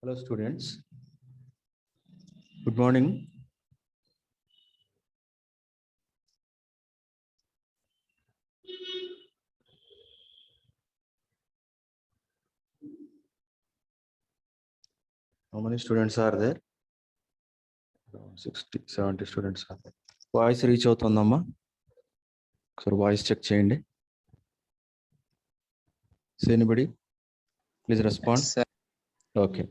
Hello students, good morning. How many students are there? Around 60, 70 students are there. Voice reach అవుతుందమ్మా? ఒకసారి voice check చేయండి. Is anybody? Please respond. Yes, sir. Okay.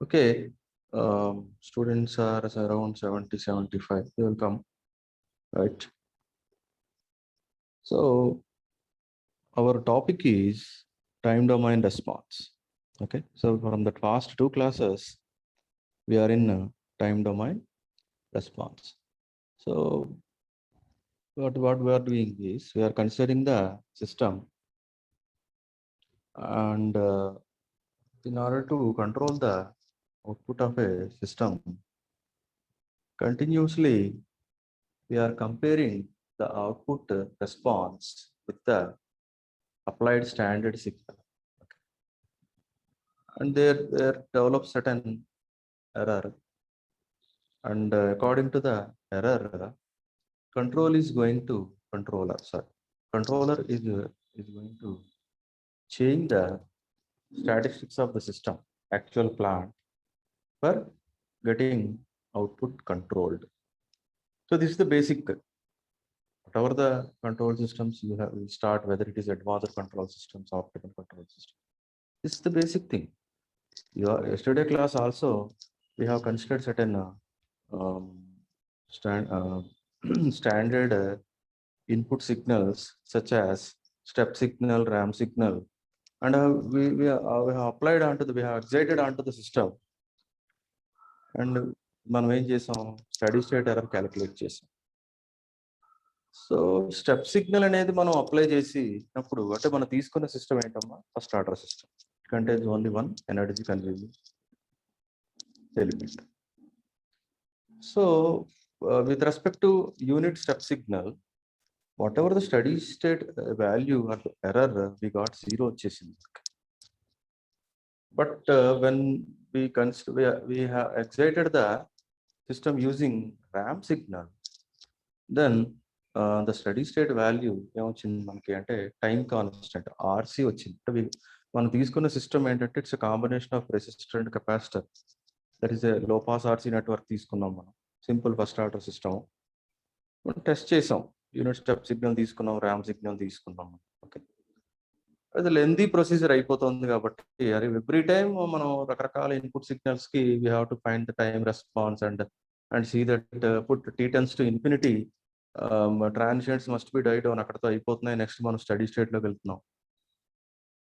Okay. Students are around 70, 75. They will come. Right. So our topic is time domain response. Okay. So from the past two classes, we are in time domain response. So what we are doing is we are considering the system, and in order to control the output of a system continuously, we are comparing the output response with the applied standard signal. Okay. And there develops certain error, and according to the error, control is going to controller is going to change the statistics of the system actual plant for getting output controlled. So this is the basic. Whatever the control systems you have, we start, whether it is advanced control systems, optical control system. This is the basic thing. Yesterday class also we have considered certain standard input signals such as step signal, RAM signal, and we have applied onto the, we have excited onto the system, and మనం ఏం చేసాం, study state error calculate చేసాం. So step signal అనేది మనం apply చేసినప్పుడు అంటే మనం తీసుకున్న సిస్టమ్ ఏంటమ్మా, first order system. Contains only one energy consuming element. So with respect to unit step signal, whatever the steady state value or error, we got 0 వచ్చేసింది. But when we consider, we have excited the system using RAM signal, then the steady state value ఏమొచ్చింది మనకి అంటే time constant RC వచ్చింది. మనం తీసుకున్న system ఏంటంటే it's combination of resistor and capacitor. That is a low pass RC network తీసుకున్నాం మనం, simple first order system. మనం టెస్ట్ చేసాం, యూనిట్ స్టెప్ సిగ్నల్ తీసుకున్నాం, ర్యామ్ సిగ్నల్ తీసుకున్నాం. ఓకే, అది లెందీ ప్రొసీజర్ అయిపోతుంది కాబట్టి అది ఎవ్రీ టైమ్ మనం రకరకాల ఇన్పుట్ సిగ్నల్స్ కి we have to find the time response and see that put t tends to infinity, transients must be die down, అక్కడతో అయిపోతున్నాయి, నెక్స్ట్ మనం స్టడీ స్టేట్ లోకి వెళ్తున్నాం.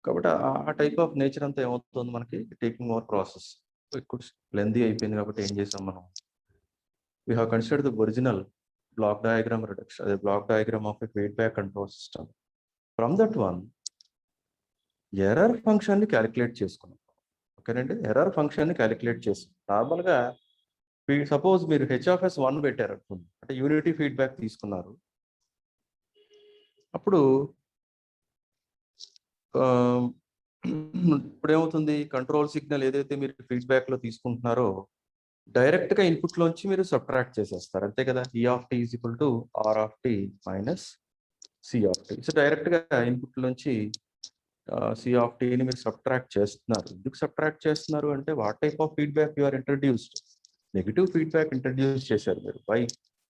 కాబట్టి ఆ టైప్ ఆఫ్ నేచర్ అంతా ఏమవుతుంది మనకి, టేకింగ్ ఓవర్ ప్రాసెస్. ఎక్కువ లెందీ అయిపోయింది కాబట్టి ఏం చేసాం మనం, we have considered the original block diagram reduction, అదే block diagram of a feedback control system. From that one error function ని క్యాలిక్యులేట్ చేసుకున్నాం. ఓకేనండి, ఎర్రర్ ఫంక్షన్ ని క్యాలిక్యులేట్ చేసాం. నార్మల్గా సపోజ్ మీరు H(1) పెట్టారు అనుకోండి, అంటే యూనిటీ ఫీడ్బ్యాక్ తీసుకున్నారు. అప్పుడు ఇప్పుడు ఏమవుతుంది, కంట్రోల్ సిగ్నల్ ఏదైతే మీరు ఫీడ్బ్యాక్ లో తీసుకుంటున్నారో డైరెక్ట్ గా ఇన్పుట్ లోంచి మీరు సబ్ట్రాక్ట్ చేసేస్తారు, అంతే కదా. E(t) = R(t) - C(t). So direct గా ఇన్పుట్ నుంచి C(t)ని మీరు సబ్ట్రాక్ట్ చేస్తున్నారు. ఎందుకు సబ్ట్రాక్ట్ చేస్తున్నారు అంటే, what type of feedback you are introduced, negative feedback introduce చేశారు మీరు. వై?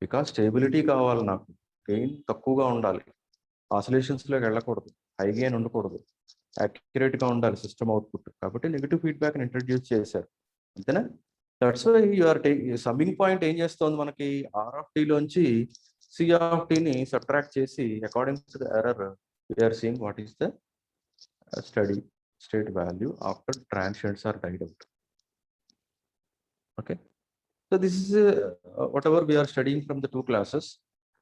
బికాస్ స్టేబిలిటీ కావాలి, నాకు గెయిన్ తక్కువగా ఉండాలి, ఆసిలేషన్స్ లోకి వెళ్ళకూడదు, హై గెయిన్ ఉండకూడదు, యాక్యురేట్ గా ఉండాలి సిస్టమ్ అవుట్పుట్. కాబట్టి నెగిటివ్ ఫీడ్బ్యాక్ ఇంట్రడ్యూస్ చేశారు, అంతేనా. That's why you are summing point ఏం చేస్తుంది మనకి, R(t) లోంచి C(t)ని సబ్ట్రాక్ట్ చేసి according to the error we are seeing what is the steady state value after transients are died out. Okay, so this is whatever we are studying from the two classes.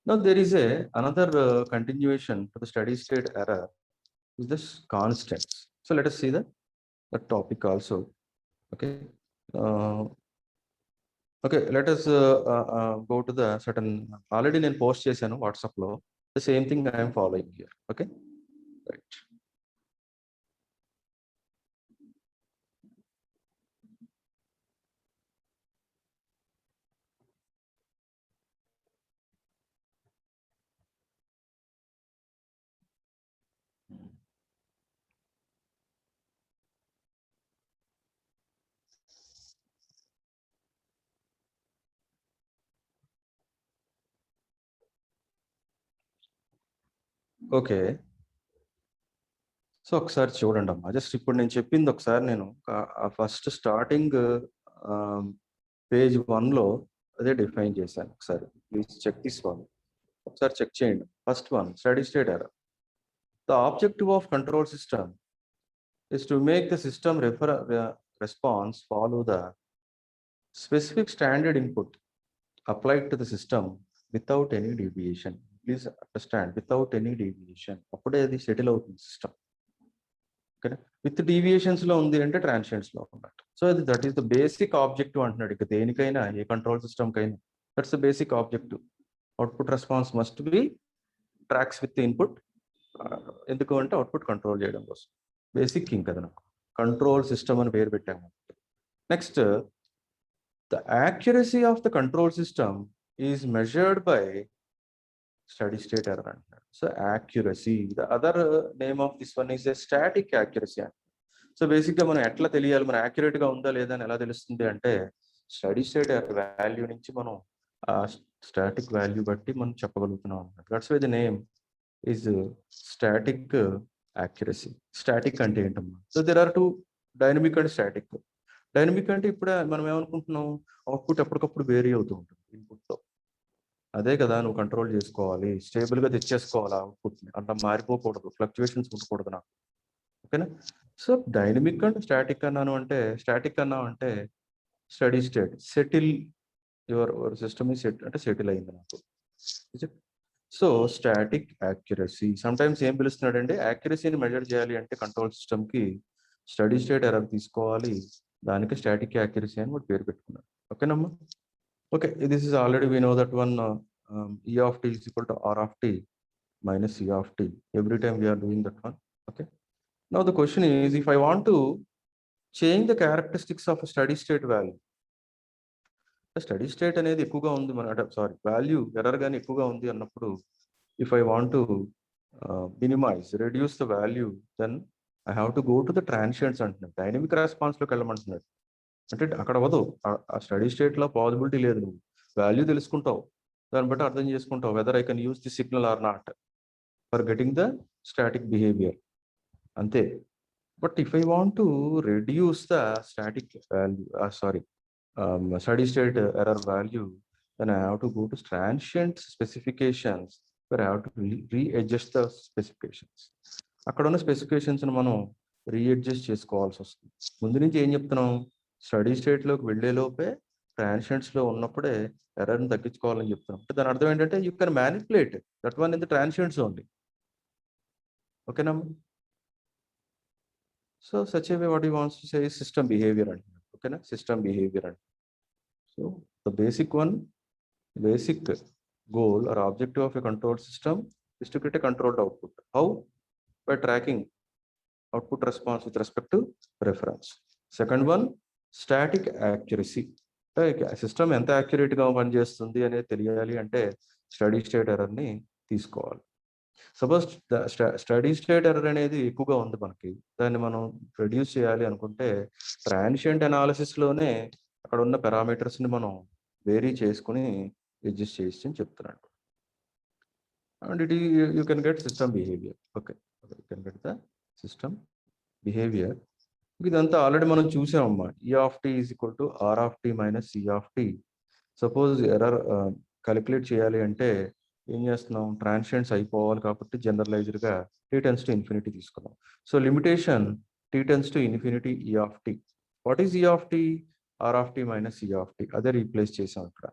Now there is another continuation to the steady state error is this constants. So let us see the topic also. Okay, okay, let us go to the certain, already నేను post చేశాను WhatsApp లో, the same thing I am following here. Okay, right. Okay. So, ఒకసారి చూడండమ్మా. Just ఇప్పుడు నేను చెప్పింది ఒకసారి నేను ఫస్ట్ స్టార్టింగ్ పేజ్ 1లో అదే డిఫైన్ చేశాను. ఒకసారి ప్లీజ్ చెక్ దిస్ వన్. ఒకసారి చెక్ చేయండి. First one study state error. The objective of control system is to make the system response follow the specific standard input applied to the system without any deviation. Please understand, without any deviation. అప్పుడే అది settle అవుతుంది system. Okay, with deviations లో ఉంది అంటే transients లో ఉన్నట్టు. So అది that is the basic objective అంటున్నాడు. ఇక దేనికైనా, ఏ కంట్రోల్ సిస్టమ్ కైనా that's the basic objective. Output response must be tracks with input. ఎందుకు అంటే అవుట్పుట్ కంట్రోల్ చేయడం కోసం. బేసిక్ థింగ్ కదా, నాకు కంట్రోల్ సిస్టమ్ అని పేరు పెట్టాము. Next, the accuracy of the control system is measured by steady state error అంటున్నాడు. So accuracy, the other name of this one is a static accuracy అంట. So బేసిక్గా మనం ఎట్లా తెలియాలి, మనం యాక్యురేట్ గా ఉందా లేదా అని ఎలా తెలుస్తుంది అంటే, స్టడీ స్టేట్ వాల్యూ నుంచి మనం ఆ స్టాటిక్ వాల్యూ బట్టి మనం చెప్పగలుగుతున్నాం అన్నమాట. That's why the name is static accuracy. Static అంటే ఏంటమ్మా? So there are two, dynamic and static. Dynamic అంటే ఇప్పుడే మనం ఏమనుకుంటున్నాం, అవుట్పుట్ ఎప్పటికప్పుడు వేరీ అవుతూ ఉంటుంది ఇన్పుట్తో. అదే కదా నువ్వు కంట్రోల్ చేసుకోవాలి, స్టేబుల్ గా తెచ్చేసుకోవాలి అవుట్పుట్ ని, అంత మారిపోకూడదు, ఫ్లక్చువేషన్స్ ఉండకూడదు నాకు. ఓకేనా? సో డైనమిక్ అండ్ స్టాటిక్ అన్నాను అంటే, స్టాటిక్ అన్నా అంటే steady state, settle your system ఈ సెట్ అంటే సెటిల్ అయింది నాకు. So static accuracy. Some times ఏం పిలుస్తున్నాడంటే, యాక్యురసీని మెజర్ చేయాలి అంటే కంట్రోల్ సిస్టమ్ కి స్టడీ స్టేట్ ఎర్రర్ తీసుకోవాలి, దానికి స్టాటిక్ యాక్యురసీ అని కూడా పేరు పెట్టుకున్నాడు. ఓకేనమ్మా? Okay, this is already we know that one E of t is equal to R of t minus E of t. Every time we are doing that one. Okay. Now the question is, if I want to change the characteristics of a steady state value, the steady state అనేది ఎక్కువగా ఉంది మన, sorry value error కానీ ఎక్కువగా ఉంది అన్నప్పుడు, if I want to minimize, reduce the value, then I have to go to the transients అంటున్నాడు. Dynamic response లోకి వెళ్ళమంటున్నాడు. అంటే అక్కడ అవ్వదు, ఆ స్టడీ స్టేట్ లో పాసిబిలిటీ లేదు. నువ్వు వాల్యూ తెలుసుకుంటావు, దాన్ని బట్టి అర్థం చేసుకుంటావు whether I can use the signal or not for getting the static behaviour, అంతే. But if I want to reduce the static value, sorry steady state error value, then I have to go to transient specifications where I have to readjust the specifications. అక్కడ ఉన్న specifications మనం readjust చేసుకోవాల్సి వస్తుంది. ముందు నుంచి ఏం చెప్తున్నాం, steady state లోకి వెళ్లే లోపే ట్రాన్సియెంట్స్ లో ఉన్నప్పుడే ఎర్రర్ని తగ్గించుకోవాలని చెప్తున్నాం. అంటే దాని అర్థం ఏంటంటే, you can manipulate that one in the transients only. ఓకేనా? So such a way what you wants to say system behaviour అంటున్నాడు. ఓకేనా? సిస్టమ్ బిహేవియర్ అంటే, so the basic one, basic goal or objective of a control system is to get a controlled output. How? By tracking output response with respect to reference. Second one, static accuracy. System ఎంత యాక్యురేట్గా పనిచేస్తుంది అనేది తెలియాలి అంటే steady state ఎర్రర్ని తీసుకోవాలి. Suppose study state error అనేది ఎక్కువగా ఉంది మనకి, దాన్ని మనం రెడ్యూస్ చేయాలి అనుకుంటే ట్రాన్సియంట్ అనాలిసిస్లోనే అక్కడ ఉన్న పారామీటర్స్ని మనం వేరీ చేసుకుని అడ్జస్ట్ చేసి అని చెప్తున్నాడు. And it you can get system behaviour. Okay, you can get the system behaviour. ఇదంతా ఆల్రెడీ మనం చూసామమ్మా. E of t is equal to R of t minus C of t. Suppose error calculate చేయాలి అంటే ఏం చేస్తున్నాం, transients అయిపోవాలి కాబట్టి జనరలైజ్డ్గా t tends to infinity తీసుకున్నాం. So limitation t tends to infinity E of t. What is E of t? R of t minus C of t. అదే replace చేసాం ఇక్కడ.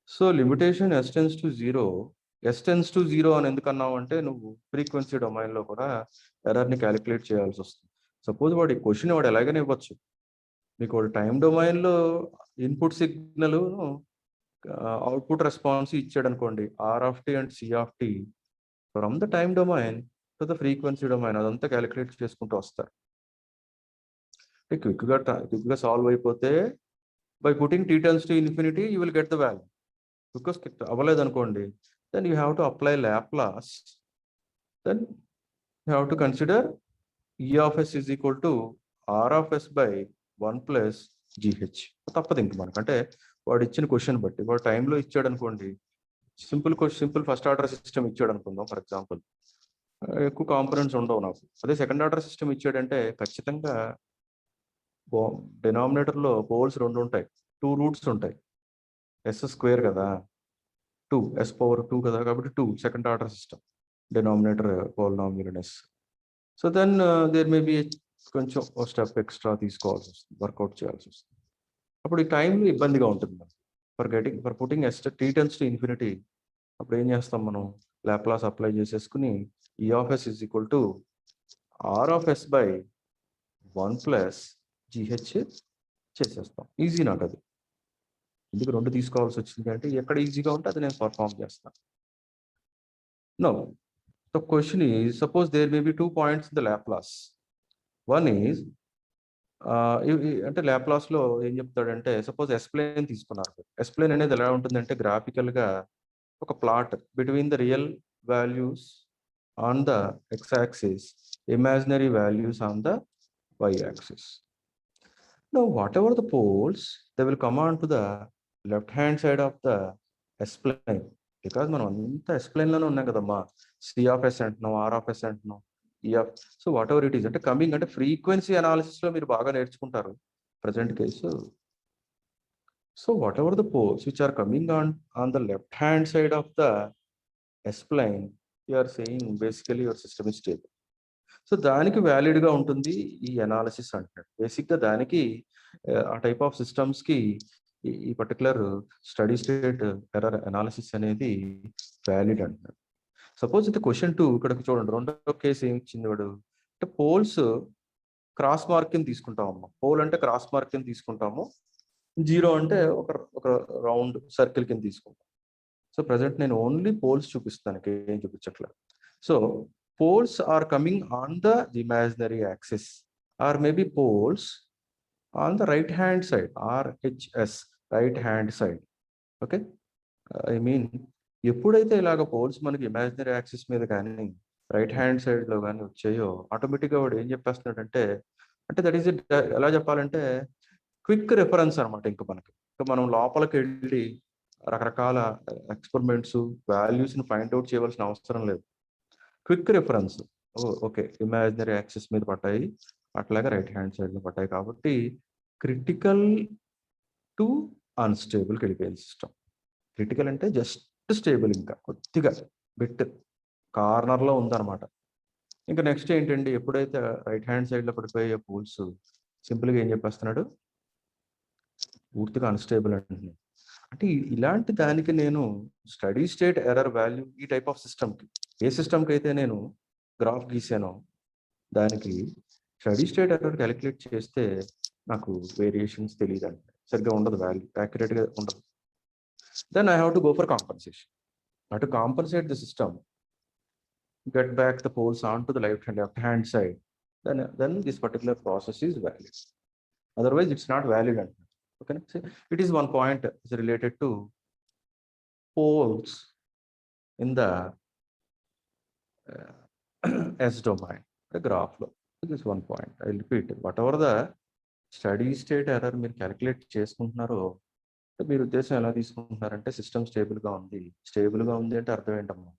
So limitation s tends to 0. s tends to 0 అని ఎందుకన్నావు అంటే, నువ్వు frequency డొమైన్లో కూడా ఎర్రర్ని calculate చేయాల్సి వస్తుంది. సపోజ్ వాడి క్వశ్చన్ వాడు ఎలాగైనా ఇవ్వచ్చు, మీకు వాడు టైం డొమైన్లో ఇన్పుట్ సిగ్నల్ అవుట్పుట్ రెస్పాన్స్ ఇచ్చాడు అనుకోండి, R of t and C of t from the time domain to the frequency domain, అదంతా క్యాలిక్యులేట్ చేసుకుంటూ వస్తారు. క్విక్గా సాల్వ్ అయిపోతే by putting t tends to infinity you will get the value. Because అవ్వలేదు అనుకోండి, then you have to apply Laplace, then you have to consider E of s is equal to R of s by 1 plus GH. తప్పదు ఇంక మనకు, అంటే వాడు ఇచ్చిన question బట్టి, వాడు టైంలో ఇచ్చాడు అనుకోండి, సింపుల్ ఫస్ట్ ఆర్డర్ సిస్టమ్ ఇచ్చాడు అనుకుందాం ఫర్ ఎగ్జాంపుల్. ఎక్కువ కాంపోనెంట్స్ ఉండవు నాకు. అదే సెకండ్ ఆర్డర్ సిస్టమ్ ఇచ్చాడంటే ఖచ్చితంగా డినామినేటర్లో పోల్స్ 2 ఉంటాయి, 2 రూట్స్ ఉంటాయి. ఎస్ స్క్వేర్ కదా, 2 ఎస్ పవర్ 2 కదా, కాబట్టి 2 second order system, denominator polynomial s. So then there may be కొంచెం స్టెప్ ఎక్స్ట్రా తీసుకోవాల్సి వస్తుంది, వర్కౌట్ చేయాల్సి వస్తుంది. అప్పుడు ఈ టైంలో ఇబ్బందిగా ఉంటుంది for putting s t tends to infinity. అప్పుడు ఏం చేస్తాం మనం, లాప్లాస్ అప్లై చేసేసుకుని E of s is equal to R of s by 1 plus GH చేసేస్తాం. ఈజీ నాట్ అది. ఎందుకు 2 తీసుకోవాల్సి వచ్చింది అంటే ఎక్కడ ఈజీగా ఉంటే అది నేను పర్ఫామ్ చేస్తాను. No the question is, suppose there may be 2 points in the Laplace. One is అంటే లాప్లాస్లో ఏం చెప్తాడంటే, సపోజ్ ఎస్ప్లేన్ తీసుకున్నారు. ఎస్ప్లేన్ అనేది ఎలా ఉంటుందంటే గ్రాఫికల్గా ఒక plot between the real values on the X axis, imaginary values on the Y axis. Now, whatever the poles, they will come on to the left-hand side of the S-plane. Because మనం అంతా S-plane లోనే ఉన్నాం కదమ్మా. C of S అంటున్నాం, R of S అంటున్నాం, E of, so whatever it is, అంటే coming అంటే frequency అనాలిసిస్లో మీరు బాగా నేర్చుకుంటారు present case. So whatever the poles which are coming on the left-hand side of the S-plane, you are saying basically your system is stable. So దానికి వ్యాలిడ్గా ఉంటుంది ఈ analysis అంటున్నాడు. బేసిక్గా దానికి ఆ టైప్ ఆఫ్ సిస్టమ్స్కి ఈ particular study state error analysis అనేది valid అంటున్నాడు. సపోజ్ అయితే క్వశ్చన్ 2 ఇక్కడ చూడండి, రెండో కేసు ఏమి ఇచ్చింది వాడు అంటే, పోల్స్ క్రాస్ మార్కింగ్ తీసుకుంటామమ్మా. పోల్ అంటే క్రాస్ మార్కింగ్ తీసుకుంటాము, 0 అంటే ఒక రౌండ్ సర్కిల్ కింద తీసుకుంటాం. సో ప్రజెంట్ నేను ఓన్లీ పోల్స్ చూపిస్తాను, ఏం చూపించట్లేదు. So poles are coming on the imaginary axis, or maybe poles on the right hand side, RHS, right hand side. Okay, I mean ఎప్పుడైతే ఇలాగ పోల్స్ మనకి ఇమాజినరీ యాక్సిస్ మీద కానీ రైట్ హ్యాండ్ సైడ్ లో కానీ వచ్చాయో, ఆటోమేటిక్గా వాడు ఏం చెప్పేస్తున్నాడంటే, అంటే దట్ ఈస్ ఎలా చెప్పాలంటే క్విక్ రెఫరెన్స్ అనమాట. ఇంకా మనం లోపలికి వెళ్ళి రకరకాల ఎక్స్పెరిమెంట్స్ వాల్యూస్ని ఫైండ్ అవుట్ చేయవలసిన అవసరం లేదు. Quick reference, okay imaginary axis మీద పట్టాయి, అట్లాగే రైట్ హ్యాండ్ సైడ్లో పట్టాయి, కాబట్టి క్రిటికల్ టు అన్స్టేబుల్కి వెళ్ళిపోయింది సిస్టమ్. క్రిటికల్ అంటే జస్ట్ స్టేబుల్, ఇంకా కొద్దిగా బిట్ కార్నర్లో ఉందన్నమాట. ఇంకా నెక్స్ట్ ఏంటండి, ఎప్పుడైతే రైట్ హ్యాండ్ సైడ్లో పడిపోయే పూల్స్ సింపుల్గా ఏం చెప్పేస్తున్నాడు, పూర్తిగా అన్స్టేబుల్ అంటున్నాడు. అంటే ఇలాంటి దానికి నేను స్టడీ స్టేట్ ఎర్రర్ వాల్యూ ఈ టైప్ ఆఫ్ సిస్టమ్కి, ఏ సిస్టమ్కి అయితే నేను గ్రాఫ్ గీసానో దానికి స్టడీ స్టేట్ ఎర్రర్ క్యాలిక్యులేట్ చేస్తే నాకు వేరియేషన్స్ తెలియదు అంటే సరిగ్గా ఉండదు, వాల్యూ యాక్యురేట్గా ఉండదు. Then I have to go for compensation. To compensate the system, get back the poles onto the left hand side, then this particular process is valid. Otherwise it's not valid. Okay, so it is one point is related to poles in the S domain, the graph flow. This is one point. I'll repeat, whatever the steady state error మీరు calculate చేసుకుంటున్నారో, మీరు ఉద్దేశం ఎలా తీసుకుంటున్నారంటే system స్టేబుల్గా ఉంది అంటే అర్థం ఏంటమ్మా,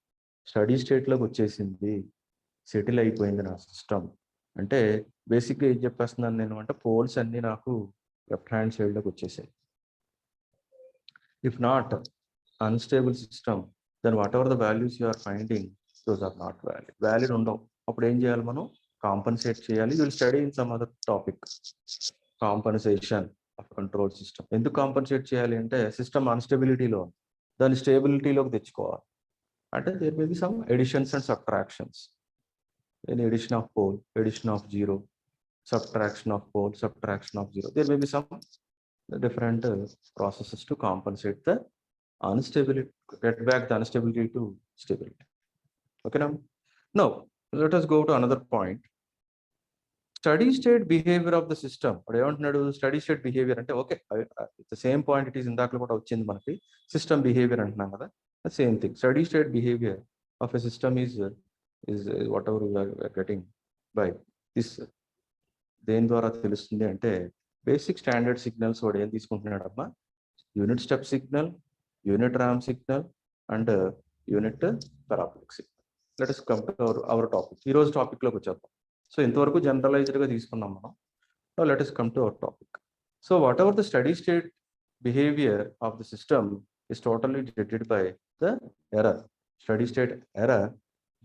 స్టడీ స్టేట్లోకి వచ్చేసింది, సెటిల్ అయిపోయింది నా సిస్టమ్ అంటే. బేసిక్గా ఏం చెప్పేస్తున్నాను నేను అంటే, పోల్స్ అన్నీ నాకు లెఫ్ట్ హ్యాండ్ సైడ్లోకి వచ్చేసాయి. If not unstable system, then whatever the values you are finding, those are not valid ఉండవు. అప్పుడు ఏం చేయాలి మనం, కాంపన్సేట్ చేయాలి. Will study in some other topic, compensation of control system. ఎందుకు కాంపన్సేట్ చేయాలి అంటే, సిస్టమ్ అన్స్టెబిలిటీలో దాన్ని స్టేబిలిటీలోకి తెచ్చుకోవాలి. అంటే there may be some additions and subtractions. in addition of pole, addition of 0, subtraction of pole, subtraction of 0, there may be some different processes to compensate the unstability, get back the unstability to stability. Okay, now let us go to another point, steady state behavior of the system. What I want to do, steady state behavior ante, okay, the same point it is indakalo kuda vachindi manaki, system behavior antunam kada, the same thing. Steady state behavior of a system is whatever we are getting by this. దేని ద్వారా తెలుస్తుంది అంటే, basic standard signals వాడు ఏం తీసుకుంటున్నాడమ్మా, unit step signal, unit ramp signal, and unit parabolic signal. Let us come to our topic. ఈరోజు టాపిక్లోకి వచ్చేద్దాం. సో ఇంతవరకు జనరలైజ్డ్గా తీసుకున్నాం మనం. Let us come to our topic. So whatever the steady state behaviour of the system is totally judged by the error, steady state error,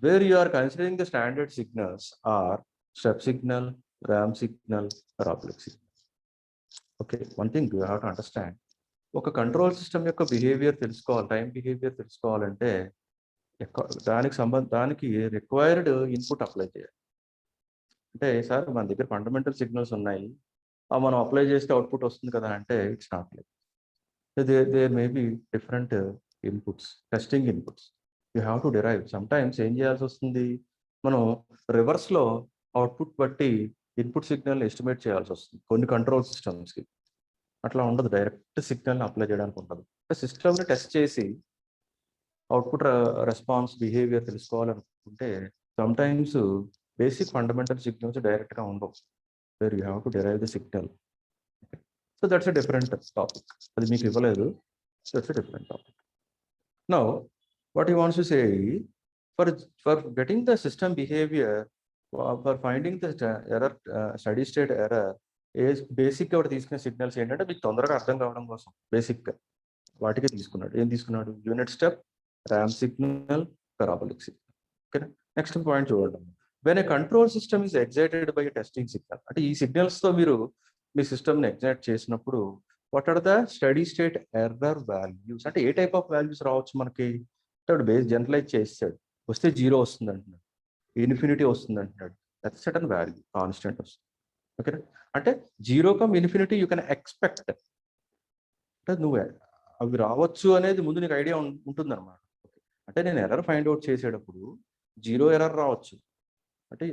where you are considering the standard signals are step signal, ramp signal, parabolic signal. Okay, one thing you have to understand, ఒక control system యొక్క behaviour తెలుసుకోవాలి, time behaviour తెలుసుకోవాలంటే దానికి required input apply చేయాలి. అంటే sir మన దగ్గర fundamental signals ఉన్నాయి, మనం అప్లై చేస్తే అవుట్పుట్ వస్తుంది కదా అంటే it's not like. There may be different inputs, testing inputs. You have to derive. Sometimes ఏం చేయాల్సి వస్తుంది, మనం రివర్స్లో అవుట్పుట్ బట్టి ఇన్పుట్ సిగ్నల్ ఎస్టిమేట్ చేయాల్సి వస్తుంది కొన్ని కంట్రోల్ సిస్టమ్స్కి. అట్లా ఉండదు, డైరెక్ట్ సిగ్నల్ని అప్లై చేయడానికి ఉండదు. సిస్టమ్ని టెస్ట్ చేసి అవుట్పుట్ రెస్పాన్స్ బిహేవియర్ తెలుసుకోవాలనుకుంటే సమ్టైమ్స్ బేసిక్ ఫండమెంటల్ సిగ్నల్స్ డైరెక్ట్గా ఉండవు. Where you have to derive the signal. So that's a different topic. అది మీకు ఇవ్వలేదు. That's a different topic. Now, what he wants to say, for getting the system behavior, for finding the error, steady state error, is basic గా తీసుకునే signals ఏంటంటే మీకు తొందరగా అర్థం కావడం కోసం బేసిక్గా వాటికి తీసుకున్నాడు. ఏం తీసుకున్నాడు? Unit step, ramp signal, parabolic signal. ఓకేనా? నెక్స్ట్ పాయింట్ చూడండి. When a control system is excited by testing signal, అంటే ఈ సిగ్నల్స్తో మీరు మీ సిస్టమ్ని ఎగ్జైట్ చేసినప్పుడు what are the steady state error values, అంటే ఏ టైప్ ఆఫ్ వాల్యూస్ రావచ్చు మనకి. అంటే బేస్ జనరలైజ్ చేస్తాడు, వస్తే 0 వస్తుంది అంటున్నాడు, ఇన్ఫినిటీ వస్తుంది అంటున్నాడు. దట్స్ సర్టన్ వాల్యూ, కాన్స్టెంట్ వస్తుంది. ఓకేనా? అంటే 0 come infinity you can expect, అంటే నువ్వు అవి రావచ్చు అనేది ముందు నీకు ఐడియా ఉంటుంది అనమాట. అంటే నేను ఎర్రర్ ఫైండ్ అవుట్ చేసేటప్పుడు 0 ఎర్రర్ రావచ్చు. అంటే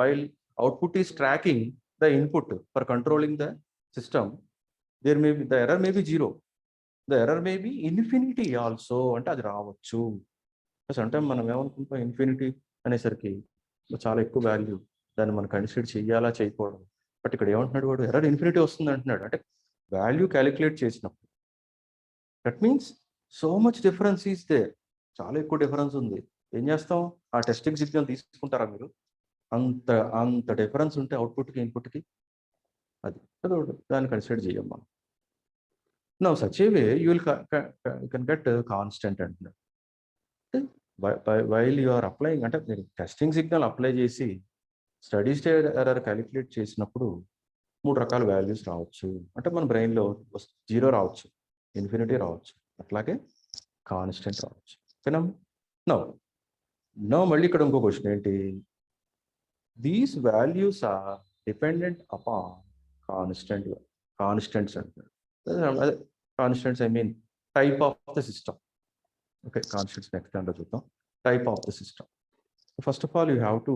while output is tracking the input for controlling the system, there may be the error may be 0, the error may be infinity also, అంటే అది రావచ్చు. అంటే మనం ఏమనుకుంటాం, ఇన్ఫినిటీ అనేసరికి చాలా ఎక్కువ వాల్యూ, దాన్ని మనం కన్సిడర్ చేయాలా చేయకూడదు. బట్ ఇక్కడ ఏమంటున్నాడు వాడు, ఎర్రర్ ఇన్ఫినిటీ వస్తుంది అంటున్నాడు. అంటే వాల్యూ క్యాలిక్యులేట్ చేసినప్పుడు that means so much difference is there, చాలా ఎక్కువ డిఫరెన్స్ ఉంది. ఏం చేస్తాం, ఆ టెస్టింగ్ సిగ్నల్ తీసుకుంటారా మీరు? అంత డిఫరెన్స్ ఉంటే అవుట్పుట్కి ఇన్పుట్కి, అది దాన్ని కన్సిడర్ చేయం మనం. Now such a way you will can get constant అంటున్నాడు. వైల్ యు ఆర్ అప్లయింగ్, అంటే మీరు టెస్టింగ్ సిగ్నల్ అప్లై చేసి స్టడీ స్టేట్ ఎర్రర్ క్యాలిక్యులేట్ చేసినప్పుడు 3 రకాల వాల్యూస్ రావచ్చు. అంటే మన బ్రెయిన్లో 0 రావచ్చు, ఇన్ఫినిటీ రావచ్చు, అట్లాగే కాన్స్టెంట్ రావచ్చు. ఓకేనా? నో మళ్ళీ ఇక్కడ ఇంకో క్వశ్చన్ ఏంటి, these values are dependent upon constants అంటారు. Constants I mean type of the system. Okay, constants next దాంట్లో చూద్దాం. Type of the system. First of all you have to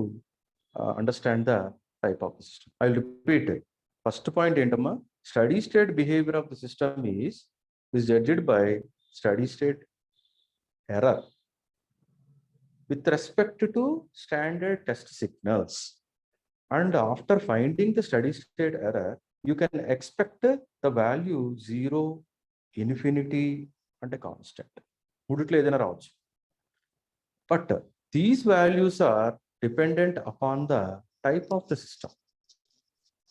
understand the type of the system. I'll repeat it. First point ఏంటమ్మా, steady state behavior of the system is judged by steady state error with respect to standard test signals, and after finding the steady state error you can expect the value 0, infinity and a constant. మూడిట్లో ఏదైనా రావచ్చు. But these values are dependent upon the type of the system.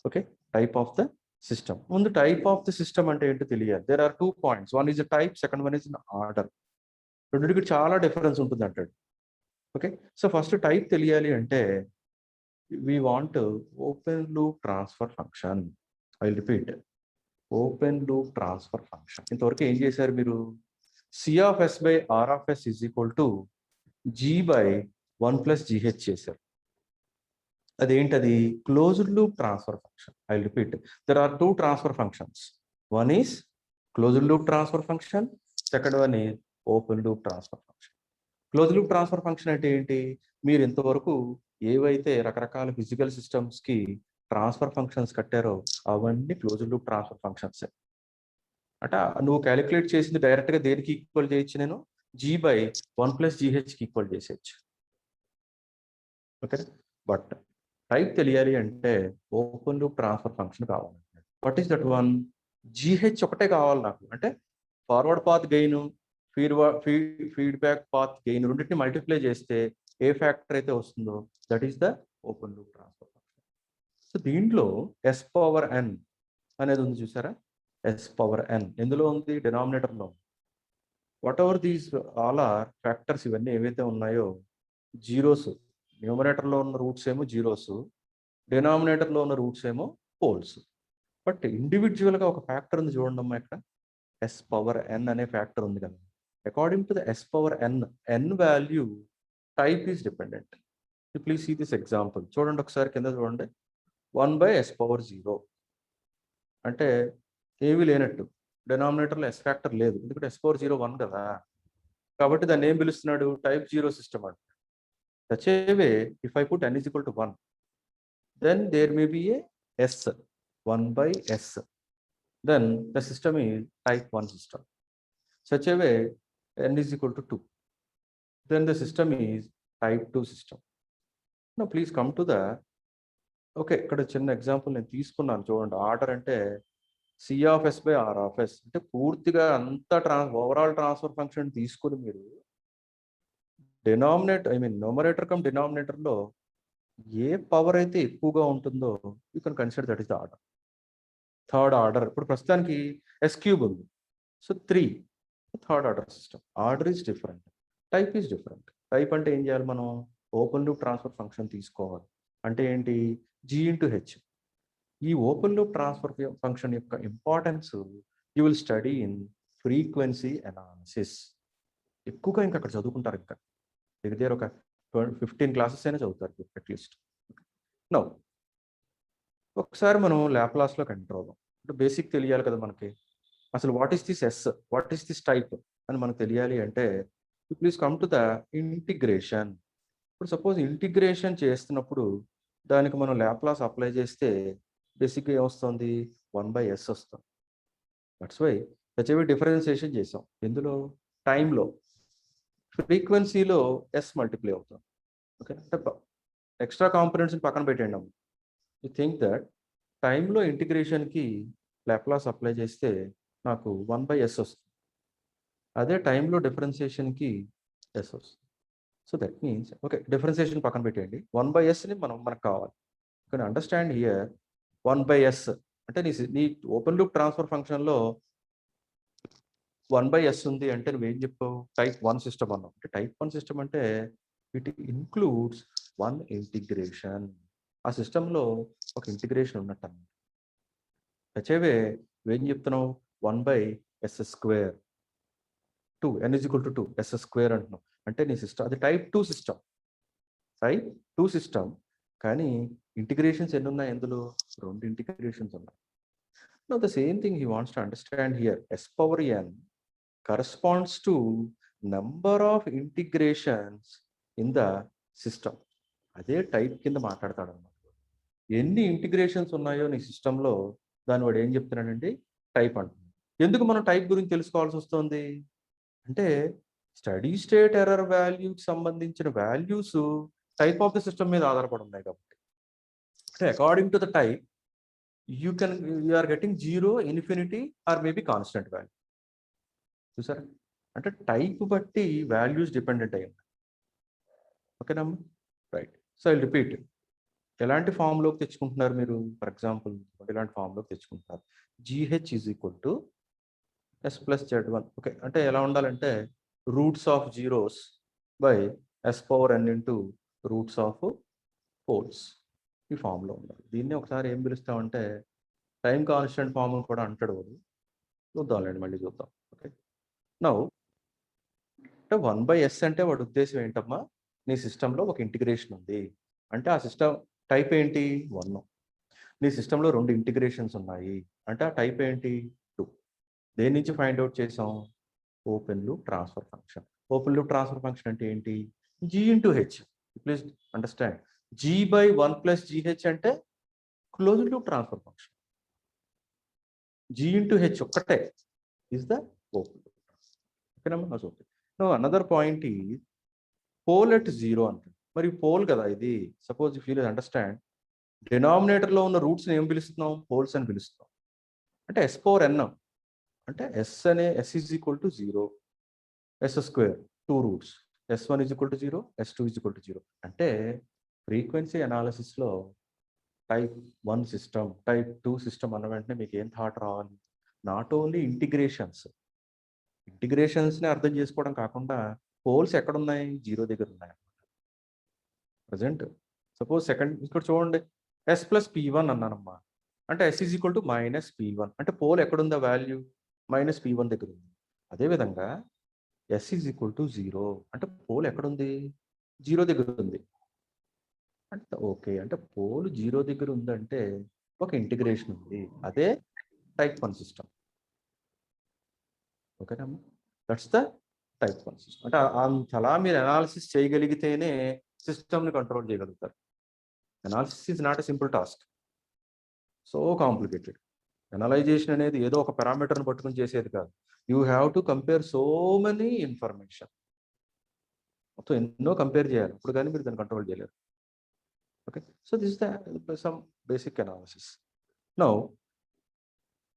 Okay, type of the system. ముందు type of the system అంటే ఏంటో తెలియాలి. There are 2 points. One is a type, second one is an order. రెండింటికి చాలా difference ఉంటుంది అంటాడు. Okay, so first type తెలియాలి అంటే we want open loop transfer function. I'll repeat, open loop transfer function. ఇంతవరకు ఏం చేశారు మీరు, C of S by R of S is equal to G by 1 plus GH చేశారు. అదేంటది, closed loop transfer function. I'll repeat, there are 2 transfer functions. One is closed loop transfer function, second one is open loop transfer function. Close loop transfer function అంటే ఏంటి, మీరు ఇంతవరకు ఏవైతే రకరకాల physical సిస్టమ్స్కి transfer functions కట్టారో అవన్నీ close loop transfer functions. అంటే నువ్వు calculate చేసింది డైరెక్ట్గా దేనికి ఈక్వల్ చేయొచ్చు, నేను G by 1 plus GHకి ఈక్వల్ చేసేయచ్చు. ఓకే, బట్ టైప్ తెలియాలి అంటే ఓపెన్ లూప్ ట్రాన్స్ఫర్ ఫంక్షన్ కావాలి. What is that one, GH ఒకటే కావాలి నాకు. అంటే forward path gain, feedback path gain రెండింటిని మల్టిప్లై చేస్తే ఏ ఫ్యాక్టర్ అయితే వస్తుందో that is the open loop transfer function. So దీంట్లో ఎస్ పవర్ ఎన్ అనేది ఉంది చూసారా, ఎస్ పవర్ ఎన్ ఎందులో ఉంది, డినామినేటర్లో. Whatever these all are factors, ఇవన్నీ ఏవైతే ఉన్నాయో జీరోస్, న్యూమరేటర్లో ఉన్న రూట్స్ ఏమో జీరోస్, డినామినేటర్లో ఉన్న రూట్స్ ఏమో పోల్స్. బట్ ఇండివిజువల్గా ఒక ఫ్యాక్టర్ ఉంది చూడండి అమ్మా, ఇక్కడ ఎస్ పవర్ ఎన్ అనే ఫ్యాక్టర్ ఉంది కదా. According to the s power n, n value type is dependent. Please see this example. చూడండి ఒకసారి కింద చూడండి, 1/s⁻0 అంటే ఏమీ లేనట్టు, డినామినేటర్లో ఎస్ ఫ్యాక్టర్ లేదు, ఎందుకంటే s⁻0 1 కదా, కాబట్టి దాన్ని ఏం పిలుస్తున్నాడు, టైప్ 0 సిస్టమ్ అంట. Such a way, if I put n is equal to 1, then there may be a s, 1/s. Then the system is type 1 system. Such a way, n is equal to 2. Then the system is type 2 system. Now please come to the, okay, ఇక్కడ చిన్న example నేను తీసుకున్నాను చూడండి. Order అంటే C(s)/R(s) అంటే పూర్తిగా అంతా overall transfer function తీసుకుని మీరు న్యూమరేటర్ కమ్ డినామినేటర్లో ఏ పవర్ అయితే ఎక్కువగా ఉంటుందో you can consider that is the order. Third order ఇప్పుడు ప్రస్తుతానికి s³ ఉంది, so 3 third order system. Order is different, type is different. Type అంటే ఏం చేయాలి మనం, ఓపెన్ లూప్ ట్రాన్స్ఫర్ ఫంక్షన్ తీసుకోవాలి. అంటే ఏంటి, g/h. ఈ ఓపెన్ లూప్ ట్రాన్స్ఫర్ ఫంక్షన్ యొక్క importance you will study in frequency analysis. ఎక్కువగా ఇంకా అక్కడ చదువుకుంటారు, ఇంకా దగ్గర ఒక 15 క్లాసెస్ అయినా చదువుతారు అట్లీస్ట్. నో ఒకసారి మనం ల్యాప్లాస్లోకి ఎంటర్ అవుదాం. అంటే బేసిక్ తెలియాలి కదా మనకి, అసలు what is this s, what is this type అని మనకు తెలియాలి. అంటే please come to the integration. ఇప్పుడు సపోజ్ ఇంటిగ్రేషన్ చేస్తున్నప్పుడు దానికి మనం ల్యాప్లాస్ అప్లై చేస్తే బేసిక్గా ఏమొస్తుంది, 1/s వస్తుంది. దట్స్ వై హెచ్ఐవి డిఫరెన్సియేషన్ చేసాం. ఎందులో, టైంలో. ఫ్రీక్వెన్సీలో ఎస్ మల్టిప్లై అవుతుంది. ఓకే, అంటే ఎక్స్ట్రా కాంపోనెంట్స్ని పక్కన పెట్టండి అమ్మ. యూ థింక్ దట్ టైంలో ఇంటిగ్రేషన్కి లాప్లాస్ అప్లై చేస్తే నాకు 1/s వస్తుంది, అదే టైంలో డిఫరెన్సియేషన్కి ఎస్ వస్తుంది. So that means, okay, differentiation పక్కన పెట్టేయండి, 1/sని మనకు కావాలి. కానీ అండర్స్టాండ్ హియర్, 1/s అంటే నీ ఓపెన్ లూప్ ట్రాన్స్ఫర్ ఫంక్షన్లో 1/s ఉంది అంటే నువ్వేం చెప్పావు, టైప్ 1 సిస్టమ్ అన్నావు. అంటే టైప్ 1 సిస్టమ్ అంటే ఇట్ ఇన్క్లూడ్స్ 1 ఇంటిగ్రేషన్. ఆ సిస్టంలో ఒక ఇంటిగ్రేషన్ ఉన్నట్టు అన్నమాట. హెచ్ఐవే నువ్వేం చెప్తున్నావు, 1/s², 2 n is equal to 2 s² అంటున్నావు. అంటే నీ సిస్టమ్ అది టైప్ 2 సిస్టమ్, టైప్ 2 సిస్టమ్. కానీ ఇంటిగ్రేషన్స్ ఎన్ని ఉన్నాయి, ఎందులో 2 ఇంటిగ్రేషన్స్ ఉన్నాయి. Now the same thing he wants to understand here, s⁻n corresponds to number of integrations in the system. అదే టైప్ కింద మాట్లాడతాడు అన్నమాట. ఎన్ని ఇంటిగ్రేషన్స్ ఉన్నాయో నీ సిస్టంలో దాన్ని వాడు ఏం చెప్తున్నాడండి, టైప్ అంటున్నాడు. ఎందుకు మనం టైప్ గురించి తెలుసుకోవాల్సి వస్తుంది అంటే, స్టడీ స్టేట్ ఎర్రర్ వాల్యూకి సంబంధించిన values type of the system మీద ఆధారపడి ఉన్నాయి కాబట్టి. అంటే according to the type you are getting 0, infinity or maybe constant value. చూసారా, అంటే టైప్ బట్టి వాల్యూస్ డిపెండెంట్ అయ్యి ఉన్నాయి. ఓకేనమ్మా, రైట్. సో ఐ రిపీట్, ఎలాంటి ఫామ్లోకి తెచ్చుకుంటున్నారు మీరు, ఫర్ ఎగ్జాంపుల్ ఇలాంటి ఫామ్లోకి తెచ్చుకుంటారు, GH is equal to s+z1. Okay, అంటే ఎలా ఉండాలంటే roots of zeros by s⁻n into roots of poles, ఈ ఫామ్లో ఉండాలి. దీన్ని ఒకసారి ఏం పిలుస్తామంటే టైం కాన్స్టెంట్ ఫామ్ కూడా అంటాడు వాడు. చూద్దాంలేండి, మళ్ళీ చూద్దాం. ఓకే, నౌ అంటే 1/s అంటే వాడి ఉద్దేశం ఏంటమ్మా, నీ సిస్టంలో ఒక ఇంటిగ్రేషన్ ఉంది అంటే ఆ సిస్టమ్ టైప్ ఏంటి, 1. నీ సిస్టంలో 2 ఇంటిగ్రేషన్స్ ఉన్నాయి అంటే ఆ టైప్ ఏంటి, 2. దేని నుంచి ఫైండ్ అవుట్ చేసాం, open loop transfer function. Open loop transfer function అంటే ఏంటి, g/h. ప్లీజ్ అండర్స్టాండ్, g/1+gh అంటే closed loop transfer function. g/h ఒక్కటే is the open loop. ఓకేనమ్మా, ఓకే. నో అనదర్ పాయింట్ ఈ పోల్ ఎట్ 0 అంటాడు. మరి పోల్ కదా ఇది. సపోజ్ ఇఫ్ యూ అండర్స్టాండ్, డినామినేటర్లో ఉన్న రూట్స్ని ఏం పిలుస్తున్నాం, పోల్స్ అని పిలుస్తున్నాం. అంటే s⁻n అంటే s is equal to 0, S square 2 roots, S1 is equal to 0, S2 is equal to 0. అంటే ఫ్రీక్వెన్సీ అనాలిసిస్లో టైప్ 1 సిస్టమ్, టైప్ 2 సిస్టమ్ అన్న వెంటనే మీకు ఏం థాట్ రావాలి? నాట్ ఓన్లీ ఇంటిగ్రేషన్స్ని అర్థం చేసుకోవడం కాకుండా పోల్స్ ఎక్కడున్నాయి? 0 దగ్గర ఉన్నాయి ప్రజెంట్. సపోజ్ సెకండ్ ఇక్కడ చూడండి, S ప్లస్ P1 అన్నానమ్మా, అంటే S is equal to minus P1, అంటే పోల్ ఎక్కడుందా వాల్యూ? మైనస్ P1 దగ్గర ఉంది. అదేవిధంగా S ఈజ్ ఈక్వల్ టు 0, అంటే పోల్ ఎక్కడుంది? 0 దగ్గర ఉంది. అంటే ఓకే, అంటే పోల్ 0 దగ్గర ఉందంటే ఒక ఇంటిగ్రేషన్ ఉంది, అదే టైప్ 1 సిస్టమ్. ఓకేనమ్మా, దట్స్ ద టైప్ 1 సిస్టమ్. అంటే అంతలా మీరు అనాలిసిస్ చేయగలిగితేనే సిస్టమ్ని కంట్రోల్ చేయగలుగుతారు. Analysis is not a simple task, so complicated. Analysation అనేది ఏదో ఒక పారామీటర్ని పట్టుకుని చేసేది కాదు. You have to compare so many information, మొత్తం ఎన్నో కంపేర్ చేయాలి, అప్పుడు కానీ మీరు దాన్ని కంట్రోల్ చేయలేరు. Okay, so this is the sum basic analysis. Now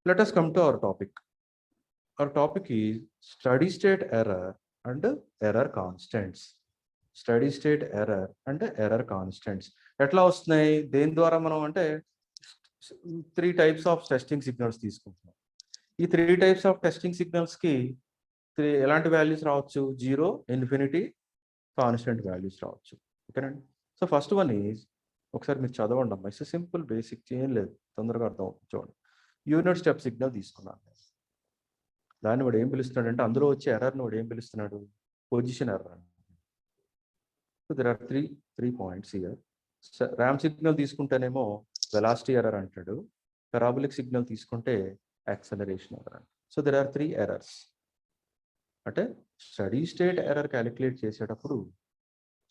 let us come to our topic. Our topic is steady state error and error constants. Steady state error and error constants. ఎట్లా వస్తున్నాయి? దేని ద్వారా మనం అంటే 3 types of testing signals తీసుకుంటున్నాం. ఈ 3 types of testing సిగ్నల్స్కి ఎలాంటి values రావచ్చు? 0, ఇన్ఫినిటీ, కాన్స్టెంట్ వాల్యూస్ రావచ్చు. ఓకేనండి. సో ఫస్ట్ వన్ ఈజ్, ఒకసారి మీరు చదవండి అమ్మా, ఇట్స్ సింపుల్ బేసిక్, ఏం లేదు, తొందరగా అర్థం అవుతుంది. చూడండి, యూనిట్ స్టెప్ సిగ్నల్ తీసుకున్నాను. దాన్ని వాడు ఏం పిలుస్తున్నాడు అంటే, అందులో వచ్చే ఎర్రర్ని వాడు ఏం పిలుస్తున్నాడు? Position error. So there are three points here. Ramp signal తీసుకుంటేనేమో వెలాసిటీ ఎర్రర్ అంటాడు, పెరాబోలిక్ సిగ్నల్ తీసుకుంటే యాక్సలరేషన్ ఎర్రర్ అంటాడు. So there are 3 errors. అంటే స్టడీ స్టేట్ ఎర్రర్ క్యాలిక్యులేట్ చేసేటప్పుడు,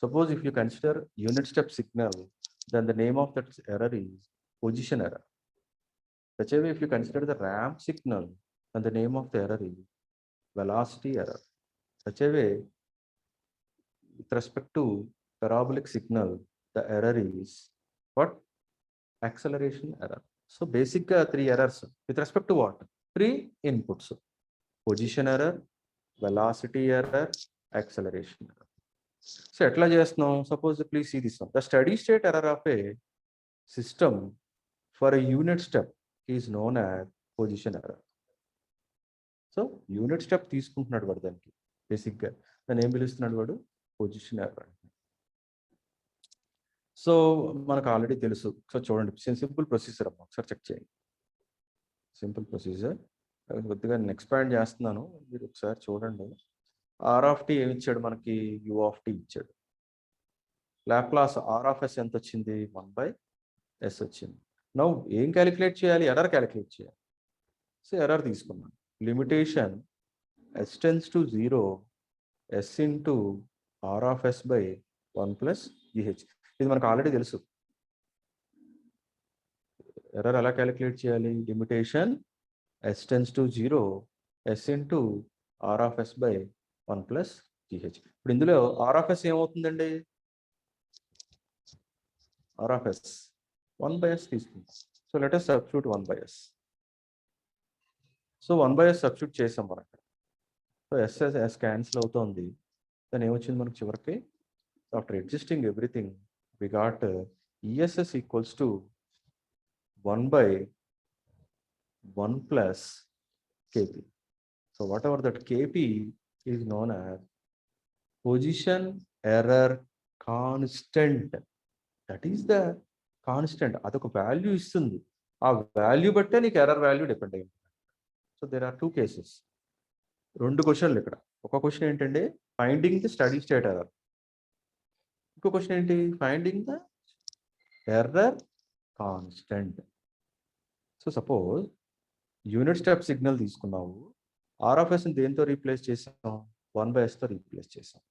suppose if you consider unit step signal, then the name of that error is position error. Such a way, if you consider the ramp signal, and the name of the error is velocity error. Such a way, with respect to parabolic signal, the error is what? Acceleration error. So basic 3 errors with respect to what? 3 inputs: position error, velocity error, acceleration error. So etla chestunam, suppose please see this one. The steady state error of a system for a unit step is known as position error. So unit step తీసుకుంటున్నాడు వాడు, దానికి బేసిక్గా దాన్ని ఏం పిలుస్తున్నాడు వాడు? Position error. So మనకు already తెలుసు. సో చూడండి, సింపుల్ ప్రొసీజర్ అమ్మా, ఒకసారి చెక్ చేయండి. సింపుల్ ప్రొసీజర్ కొద్దిగా నేను ఎక్స్పాండ్ చేస్తున్నాను, మీరు ఒకసారి చూడండి. R(t) ఏమి ఇచ్చాడు మనకి? U(t) ఇచ్చాడు. లాప్లాస్ R(s) ఎంత వచ్చింది? 1/s వచ్చింది. నౌ ఏం క్యాలిక్యులేట్ చేయాలి? ఎర్రర్ క్యాలిక్యులేట్ చేయాలి. సో ఎర్రర్ తీసుకున్నాను. Limitation s tends to 0, s into R(s) by 1 plus gh. ఇది మనకు ఆల్రెడీ తెలుసు. ఎర్రర్ ఎలా క్యాలిక్యులేట్ చేయాలి? Limitation s tends to 0, s into R(s) by 1 plus gh. ఇప్పుడు ఇందులో R(s) ఏమవుతుందండి? R(s) 1/s తీసుకుంటాం. So let us substitute 1/s. So 1/s substitute చేసాం మనకి. సో s క్యాన్సిల్ అవుతుంది. దాని ఏమొచ్చింది మనకి చివరికి? After adjusting everything we got ESS equals to 1/1 plus KP. So whatever that KP is known as position error constant. That is the constant. అదొక value ఇస్తుంది. ఆ వాల్యూ బట్టే నీకు ఎర్రర్ వాల్యూ డిపెండ్ అయ్యింది. So there are 2 cases. 2 క్వశ్చన్లు ఇక్కడ. ఒక question ఏంటంటే finding the steady state error, ఇంకో క్వశ్చన్ ఏంటి? Finding the error constant. So suppose unit step signal తీసుకున్నావు, R(s) దేంతో రీప్లేస్ చేసాం? 1/sతో రీప్లేస్ చేసాం.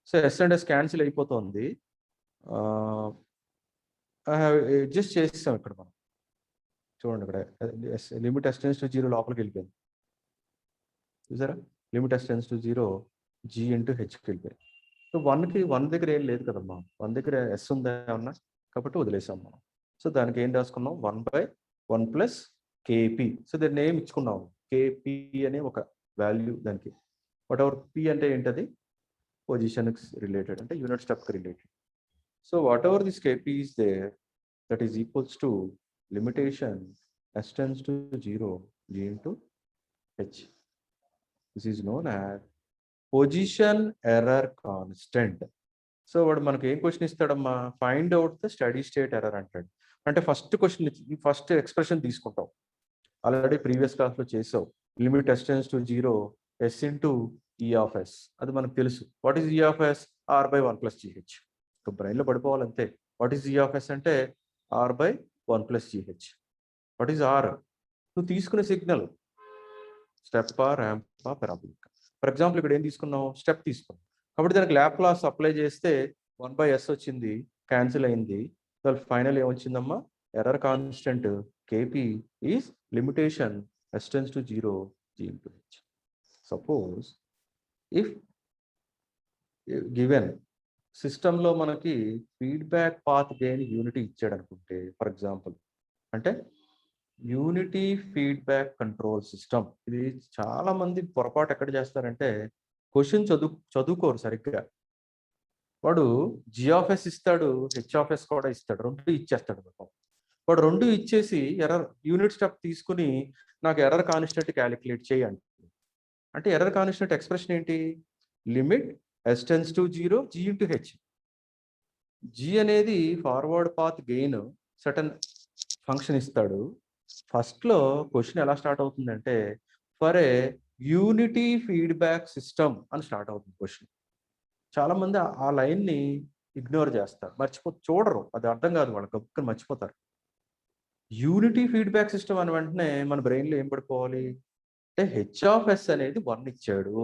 So s and s cancel అయిపోతుంది. అడ్జస్ట్ చేసాం ఇక్కడ మనం. చూడండి, ఇక్కడ లిమిట్ s tends to 0 లోపలికి వెళ్ళిపోయింది. చూసారా? Limit s tends to 0 g into hకి వెళ్ళిపోయింది. సో 1 దగ్గర ఏం లేదు కదమ్మా, 1 దగ్గర s ఉందా ఏమన్నా, కాబట్టి వదిలేసాం మనం. సో దానికి ఏం రాసుకున్నాం? 1/1 ప్లస్ KP. సో దాన్ని ఏం ఇచ్చుకున్నాం? KP అనే ఒక వాల్యూ దానికి వాట్ ఎవర్ పి అంటే ఏంటది, పొజిషన్కి రిలేటెడ్ అంటే యూనిట్ స్టెప్కి related. So whatever this KP is there, that is equals to limitation s tends to 0 g into h. This is known as position error constant. So వాడు మనకి ఏం question ఇస్తాడమ్మా, find out the steady state error అంటాడు. అంటే first question, first expression తీసుకుంటాం, already previous క్లాస్లో చేసావు. Limit s tends to 0 s into E of S, అది మనకు తెలుసు. What is E of S, R by 1 plus GH. ఒక బ్రెయిన్లో పడిపోవాలంతే. What is E of S అంటే R by 1 plus GH. What is are, నువ్వు తీసుకునే signal step ramp parabolic. For example ఇక్కడ ఏం తీసుకున్నావు, స్టెప్ తీసుకున్నావు, కాబట్టి దానికి లాప్లాస్ అప్లై చేస్తే 1/s వచ్చింది, క్యాన్సిల్ అయింది. ఫైనల్ ఏమొచ్చిందమ్మా, error constant KP is limitation s tends to 0 g into h. Suppose if given సిస్టంలో మనకి ఫీడ్బ్యాక్ పాత్ గెయిన్ యూనిటీ ఇచ్చాడు అనుకుంటే, ఫర్ ఎగ్జాంపుల్ అంటే యూనిటీ ఫీడ్బ్యాక్ కంట్రోల్ సిస్టమ్. ఇది చాలా మంది పొరపాటు ఎక్కడ చేస్తారంటే, క్వశ్చన్ చదువుకోరు సరిగ్గా. వాడు జిఆఫ్ఎస్ ఇస్తాడు, హెచ్ఆఫ్ఎస్ కూడా ఇస్తాడు, రెండు ఇచ్చేస్తాడు. వాడు రెండు ఇచ్చేసి ఎర్రర్ యూనిట్ స్టెప్ తీసుకుని నాకు ఎర్రర్ కాన్స్టెంట్ క్యాలిక్యులేట్ చేయండి అంటే ఎర్రర్ కాన్స్టెంట్ ఎక్స్ప్రెషన్ ఏంటి, limit s tends to 0 g into h. G అనేది forward path gain certain function ఇస్తాడు. ఫస్ట్లో క్వశ్చన్ ఎలా స్టార్ట్ అవుతుందంటే, for a unity feedback system అని స్టార్ట్ అవుతుంది క్వశ్చన్. చాలా మంది ఆ లైన్ని ఇగ్నోర్ చేస్తారు, చూడరు, అది అర్థం కాదు వాళ్ళకి, గొప్పని మర్చిపోతారు. యూనిటీ ఫీడ్బ్యాక్ సిస్టమ్ అని వెంటనే మన బ్రెయిన్లో ఏం పడిపోవాలి అంటే, హెచ్ఆఫ్ఎస్ అనేది 1 ఇచ్చాడు.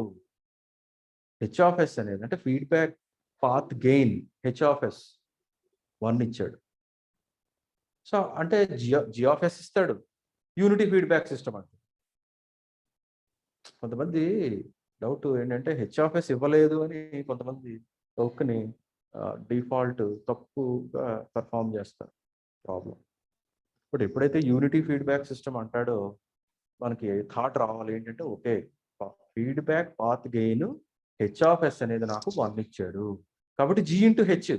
హెచ్ఆఫ్ఎస్ అనేది అంటే ఫీడ్బ్యాక్ పాత్ గెయిన్, హెచ్ఆఫ్ఎస్ 1 ఇచ్చాడు. సో అంటే జిఆఫ్ఎస్ ఇస్తాడు, యూనిటీ ఫీడ్బ్యాక్ సిస్టమ్ అంటే. కొంతమంది డౌట్ ఏంటంటే హెచ్ఆఫ్ఎస్ ఇవ్వలేదు అని కొంతమంది ఒక్కని డిఫాల్ట్ తప్పుగా పర్ఫామ్ చేస్తారు, ప్రాబ్లం. బట్ ఎప్పుడైతే యూనిటీ ఫీడ్బ్యాక్ సిస్టమ్ అంటాడో మనకి థాట్ రావాలి ఏంటంటే, okay feedback path gain H of s అనేది నాకు 1 ఇచ్చాడు, కాబట్టి G into H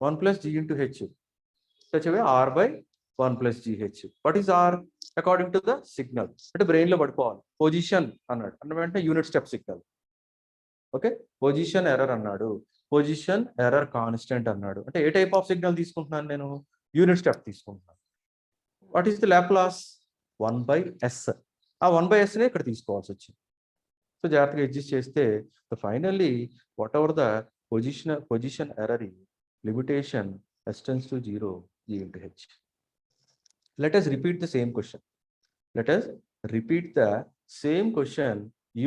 1 plus G into H such a way r by 1 plus gh. What is r according to the signal? అంటే బ్రెయిన్లో పడిపోవాలి. పొజిషన్ అన్నాడు అన్న వెంటనే unit step signal. Okay, position error అన్నాడు, పొజిషన్ ఎర్రర్ కాన్స్టెంట్ అన్నాడు, అంటే ఏ type of signal తీసుకుంటున్నాను నేను, యూనిట్ స్టెప్ తీసుకుంటున్నాను. What is the Laplace, 1/s. ఆ 1/sనే ఇక్కడ తీసుకోవాల్సి వచ్చింది. సో జాగ్రత్తగా అడ్జస్ట్ చేస్తే finally what ever the position error limitation s tends to 0 g into h. Let us repeat the same question. Let us repeat the same question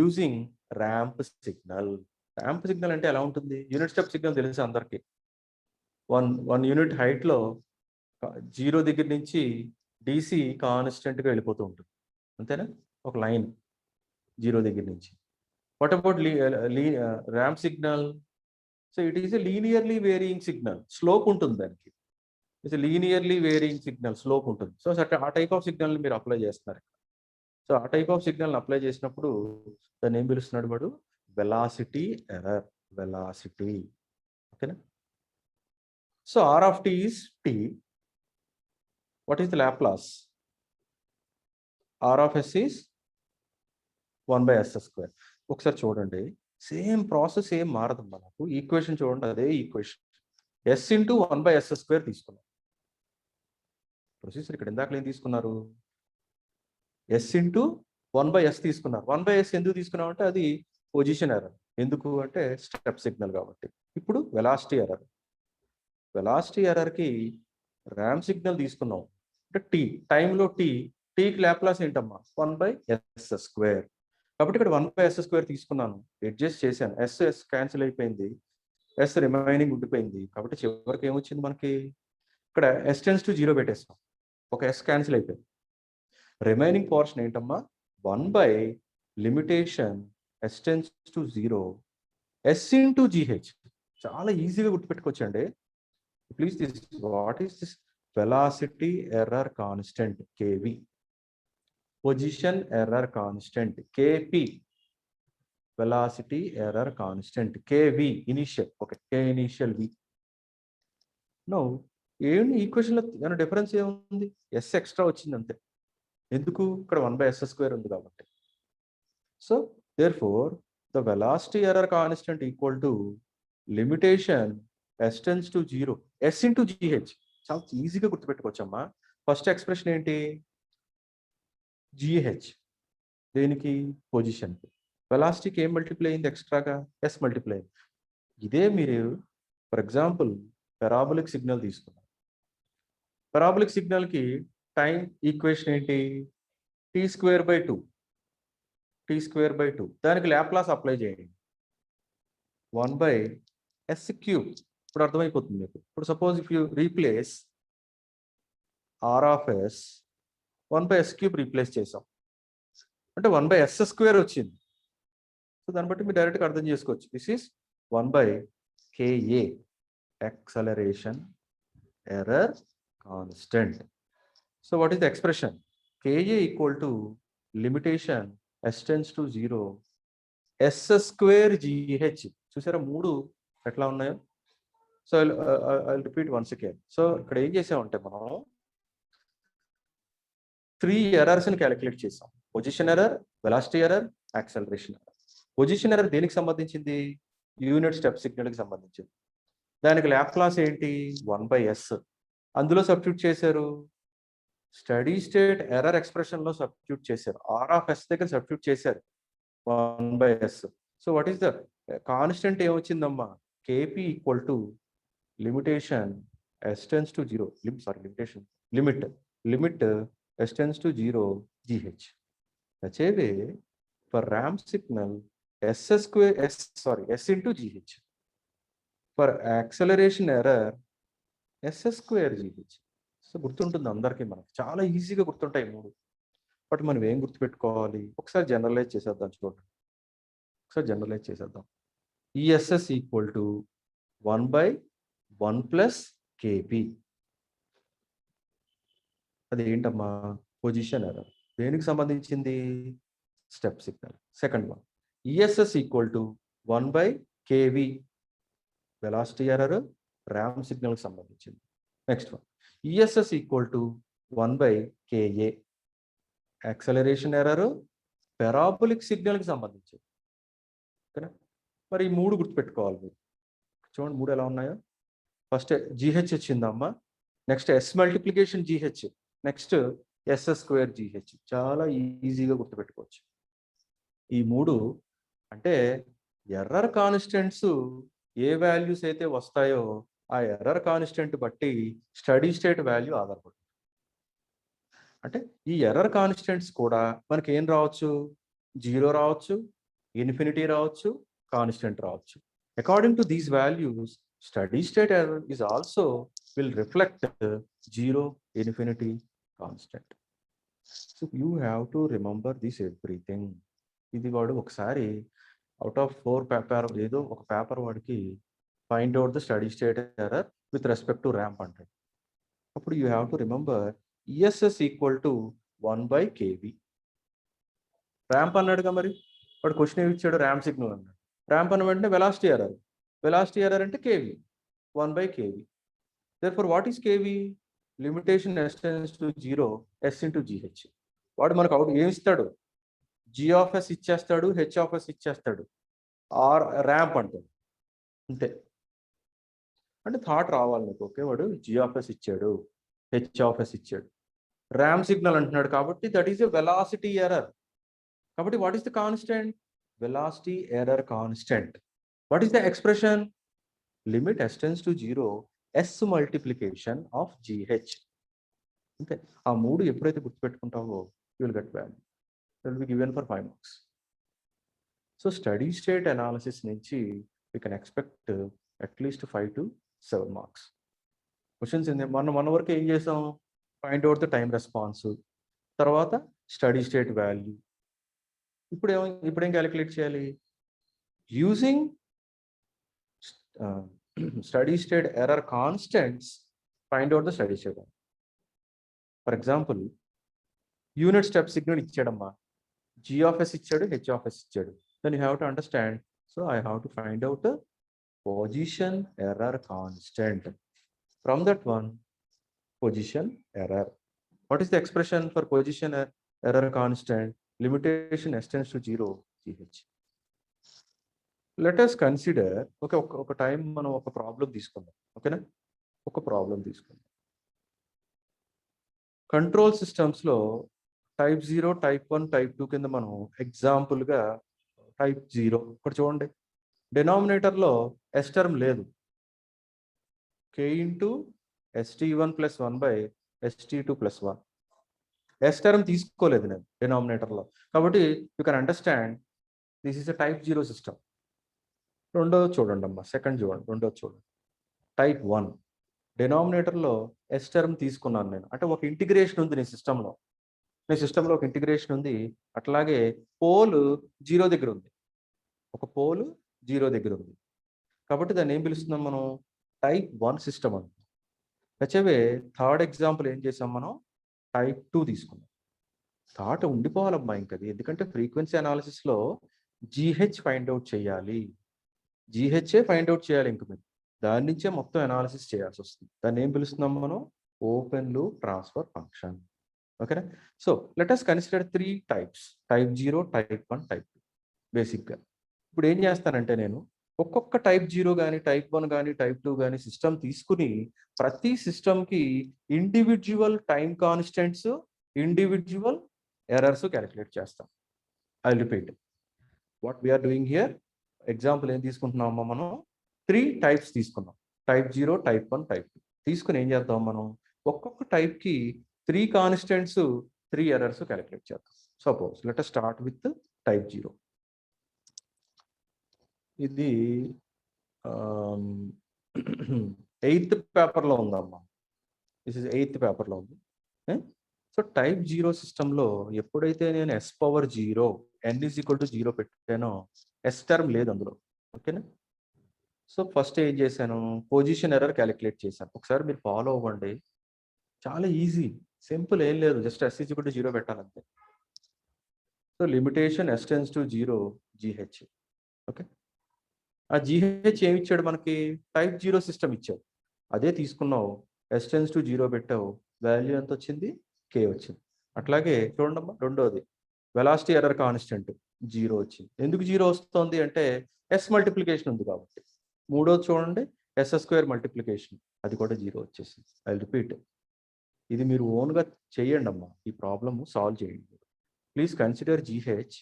using ramp signal. Ramp signal అంటే ఎలా ఉంటుంది, unit step signal తెలుసు అందరికి. 1 unit హైట్లో 0 దగ్గర నుంచి DC కాన్స్టెంట్గా వెళ్ళిపోతూ ఉంటుంది, అంతేనా, ఒక లైన్ 0 దగ్గర నుంచి. What about ramp signal, so it is a linearly varying signal, slope ఉంటుంది దానికి. It's linearly varying signal, slope ఉంటుంది. సో ఆ టైప్ ఆఫ్ సిగ్నల్ని మీరు అప్లై చేస్తున్నారు. సో ఆ టైప్ ఆఫ్ సిగ్నల్ని అప్లై చేసినప్పుడు దాన్ని ఏం పిలుస్తున్నాడు వాడు, వెలాసిటీ ఎర్రర్, వెలాసిటీ. ఓకేనా. So R of t is t. What is the Laplace, R of s is 1/s². ఒకసారి చూడండి, సేమ్ ప్రాసెస్ ఏం మారదు మనకు. ఈక్వేషన్ చూడండి, అదే ఈక్వేషన్, s ఇంటూ 1/s² తీసుకున్నాం. ప్రొసీజర్ ఇక్కడ ఇందాక ఏం తీసుకున్నారు, s ఇంటూ 1/s తీసుకున్నారు. 1/s ఎందుకు తీసుకున్నాం అంటే అది పొజిషన్ ఎర్రర్, ఎందుకు అంటే స్టెప్ సిగ్నల్ కాబట్టి. ఇప్పుడు వెలాసిటీ ఎర్రర్, వెలాసిటీ ఎర్రర్కి ర్యాంప్ సిగ్నల్ తీసుకున్నాం అంటే టీ, టైంలో టీకి లాప్లాస్ ఏంటమ్మా, 1/s². కాబట్టి ఇక్కడ 1/s² తీసుకున్నాను, అడ్జస్ట్ చేశాను, s క్యాన్సిల్ అయిపోయింది, s రిమైనింగ్ ఉండిపోయింది. కాబట్టి చివరికి ఏమొచ్చింది మనకి, ఇక్కడ s tends to 0 పెట్టేస్తాం, ఒక s క్యాన్సిల్ అయిపోయింది. రిమైనింగ్ పోర్షన్ ఏంటమ్మా, 1 limitation s tends to 0 s into gh. చాలా ఈజీగా గుర్తుపెట్టుకోవచ్చండి. Please this, what is this, velocity error constant kv, position error constant kp. Velocity error constant KV initial. Okay, K initial V. No ఏమి ఈక్వేషన్లో ఏమైనా difference ఏముంది? Yes extra వచ్చింది అంతే. ఎందుకు? ఇక్కడ 1/s² ఉంది కాబట్టి. So there for the velocity error constant equal to limitation s tends to 0 s into gh. చాలా ఈజీగా గుర్తుపెట్టుకోవచ్చమ్మా. ఫస్ట్ ఎక్స్ప్రెషన్ ఏంటి? gh దేనికి? పొజిషన్. వెలాసిటీకి ఏం మల్టిప్లై అయింది ఎక్స్ట్రాగా? s మల్టిప్లై అయింది. ఇదే మీరు ఫర్ ఎగ్జాంపుల్ పెరాబోలిక్ సిగ్నల్ తీసుకున్నారు. పెరాబోలిక్ సిగ్నల్కి టైం ఈక్వేషన్ ఏంటి? t²/2. t²/2 దానికి లాప్లాస్ అప్లై చేయండి. 1/s³. ఇప్పుడు అర్థమైపోతుంది మీకు. ఇప్పుడు suppose if you replace r of s 1/s³ replace చేసాం అంటే 1/s² వచ్చింది. సో దాన్ని బట్టి మీరు డైరెక్ట్గా అర్థం చేసుకోవచ్చు. This is 1/ka acceleration error constant. So what is the expression? Ka equal to limitation s tends to 0 s²gh. చూసారా మూడు ఎట్లా ఉన్నాయో? So I repeat once again. So ఇక్కడ ఏం చేసామంటే మనం 3 ఎర్రర్స్ని క్యాలిక్యులేట్ చేసాం. Position error, velocity error, acceleration error. Position error దేనికి సంబంధించింది? యూనిట్ స్టెప్ సిగ్నల్కి సంబంధించింది. దానికి లాప్లాస్ ఏంటి? 1/s. అందులో సబ్స్టిట్యూట్ చేశారు. స్టడీ స్టేట్ ఎర్రర్ ఎక్స్ప్రెషన్లో సబ్స్టిట్యూట్ చేశారు. ఆర్ ఆఫ్ ఎస్ దగ్గర సబ్స్టిట్యూట్ చేశారు 1/s. So what is the constant ఏమొచ్చిందమ్మా? KP equal to limitation S tends to 0 limit s tends to 0 gh. Such a way, for ramp signal s into gh. For acceleration error s²gh. So గుర్తుంటుంది అందరికీ, మనకి చాలా ఈజీగా గుర్తుంటాయి మూడు. But మనం ఏం గుర్తుపెట్టుకోవాలి? ఒకసారి జనరలైజ్ చేసేద్దాం. చూడండి, ఒకసారి జనరలైజ్ చేసేద్దాం. ESS equal to 1/1 + kp. అది ఏంటమ్మా? Position error. దేనికి సంబంధించింది? Step signal. Second one ESS equal to 1/kv. Velocity error ramp సిగ్నల్కి సంబంధించింది. Next one ESS equal to 1/ka. Acceleration error parabolic సిగ్నల్కి సంబంధించింది. ఓకేనా? మరి ఈ మూడు గుర్తుపెట్టుకోవాలి మీరు. చూడండి మూడు ఎలా ఉన్నాయో. ఫస్ట్ GH వచ్చిందమ్మా, next S multiplication GH, next s²gh. చాలా ఈజీగా గుర్తుపెట్టుకోవచ్చు. ఈ మూడు అంటే ఎర్రర్ కాన్స్టెంట్స్ ఏ వాల్యూస్ అయితే వస్తాయో ఆ ఎర్రర్ కాన్స్టెంట్ బట్టి స్టడీ స్టేట్ వాల్యూ ఆధారపడుతుంది. అంటే ఈ ఎర్రర్ కాన్స్టెంట్స్ కూడా మనకి ఏం రావచ్చు? 0 రావచ్చు, ఇన్ఫినిటీ రావచ్చు, కాన్స్టెంట్ రావచ్చు. According to these values study state error is also will reflect 0, infinity, constant. So you have to remember this everything. ఇది వాడు ఒకసారి అవుట్ ఆఫ్ 4 పేపర్ ఏదో ఒక పేపర్ వాడికి find out the steady state error with respect to ramp అంటాడు. అప్పుడు you have to remember ESS equal to 1/kv. Ramp అన్నాడుగా, మరి వాడు క్వశ్చన్ ఏమి ఇచ్చాడు? ర్యాంప్ సిగ్నల్ అన్నాడు. ర్యాంప్ అన్న వెంటనే వెలాసిటీ ఎర్రర్ అంటే kv, 1/kv. Therefore what is kv? Limitation s tends to 0 s into gh. వాడు మనకు అవుట్ ఏమి ఇస్తాడు? g ఆఫ్ s ఇచ్చేస్తాడు, h ఆఫ్ s ఇచ్చేస్తాడు, ఆర్ ర్యాంప్ అంటాడు. అంతే. అంటే థాట్ రావాలి నీకు. ఓకే, వాడు g ఆఫ్ s ఇచ్చాడు, h ఆఫ్ s ఇచ్చాడు, ర్యాంప్ సిగ్నల్ అంటున్నాడు కాబట్టి that is a velocity error. కాబట్టి what is the constant? Velocity error constant. What is the expression? Limit s tends to 0 s multiplication of gh. అంతే. ఆ మూడు ఎప్పుడైతే గుర్తుపెట్టుకుంటావో you will get value. Will be given for 5 marks. So steady state analysis నుంచి we can expect at least 5 to 7 marks. Questions మన వరకు ఏం చేసాం? Find out the time response, తర్వాత స్టడీ స్టేట్ వాల్యూ. ఇప్పుడేం క్యాలిక్యులేట్ చేయాలి? Using steady state error constants find out the steady state. For example unit step signal ఇచ్చాడమ్మా, g of s ఇచ్చాడు, h of s ఇచ్చాడు. then you have to understand. So I have to find out the position error constant. From that one, position error. What is the expression for position error constant? Limitation s tends to 0 gh. Let us consider, okay, ఒక time మనం ఒక problem తీసుకుందాం. ఓకేనా, ఒక problem తీసుకుందాం. Control సిస్టమ్స్లో type 0, type 1, type 2 కింద మనం ఎగ్జాంపుల్గా టైప్ 0 ఇక్కడ చూడండి, డినామినేటర్లో ఎస్ టర్మ్ లేదు. k into st1 plus 1 by st2 plus 1. S term తీసుకోలేదు నేను డినామినేటర్లో, కాబట్టి you can understand this is a type 0 system. రెండోది చూడండి అమ్మా, సెకండ్ చూడండి, రెండోది చూడండి. టైప్ 1 డినామినేటర్లో ఎస్ టర్మ్ తీసుకున్నాను నేను, అంటే ఒక ఇంటిగ్రేషన్ ఉంది నీ సిస్టంలో. నీ సిస్టంలో ఒక ఇంటిగ్రేషన్ ఉంది. అట్లాగే పోల్ 0 దగ్గర ఉంది, ఒక పోల్ 0 దగ్గర ఉంది. కాబట్టి దాన్ని ఏం పిలుస్తున్నాం మనం? టైప్ 1 సిస్టమ్ అంటాం. హెచ్ఏవే థర్డ్ ఎగ్జాంపుల్ ఏం చేసాం మనం? టైప్ 2 తీసుకున్నాం. థాట్ ఉండిపోవాలమ్మా ఇంకది, ఎందుకంటే ఫ్రీక్వెన్సీ అనాలిసిస్లో జీహెచ్ ఫైండ్ అవుట్ చేయాలి, జీహెచ్ఏ ఫైండ్ అవుట్ చేయాలి. ఇంక మీరు దాని నుంచే మొత్తం అనాలిసిస్ చేయాల్సి వస్తుంది. దాన్ని ఏం పిలుస్తున్నాం మనం? Open loop transfer function. ఓకేనా? So let us consider 3 types, type 0, type 1, type 2. బేసిక్గా ఇప్పుడు ఏం చేస్తానంటే, నేను ఒక్కొక్క టైప్ 0 కానీ, టైప్ 1 కానీ, టైప్ 2 కానీ సిస్టమ్ తీసుకుని ప్రతి సిస్టమ్కి individual time constants, individual errors calculate చేస్తాం. I repeat what we are doing here. Example ఏం తీసుకుంటున్నామో మనం? 3 టైప్స్ తీసుకున్నాం, టైప్ 0, టైప్ 1, టైప్ 2 తీసుకుని ఏం చేద్దాం మనం? ఒక్కొక్క టైప్కి 3 కాన్స్టెంట్స్, 3 ఎర్రర్స్ క్యాలిక్యులేట్ చేద్దాం. Suppose let us start with type 0. ఇది 8th పేపర్లో ఉందమ్మా, దిస్ ఇస్ 8th పేపర్లో ఉంది. సో టైప్ 0 సిస్టంలో ఎప్పుడైతే నేను ఎస్ పవర్ 0 n=0 పెట్టానో ఎస్ టర్మ్ లేదు అందులో. ఓకేనా? సో ఫస్ట్ ఏం చేశాను? పొజిషన్ ఎర్రర్ క్యాలిక్యులేట్ చేశాను. ఒకసారి మీరు ఫాలో అవ్వండి, చాలా ఈజీ, సింపుల్, ఏం లేదు, జస్ట్ s=0 పెట్టాలంతే. So limitation s tends to 0 gh. Okay, ఆ gh ఏమి ఇచ్చాడు మనకి? టైప్ 0 సిస్టమ్ ఇచ్చాడు. అదే తీసుకున్నావు, s tends to 0 పెట్టావు, వాల్యూ ఎంత వచ్చింది? k వచ్చింది. అట్లాగే చూడండమ్మా, రెండోది వెలాసిటీ ఎర్రర్ కాన్స్టెంట్ 0 వచ్చింది. ఎందుకు 0 వస్తుంది అంటే ఎస్ మల్టిప్లికేషన్ ఉంది కాబట్టి. మూడోది చూడండి, s² మల్టిప్లికేషన్, అది కూడా 0 వచ్చేసింది. ఐ రిపీట్, ఇది మీరు ఓన్గా చేయండి అమ్మా, ఈ ప్రాబ్లమ్ సాల్వ్ చేయండి. Please consider GH,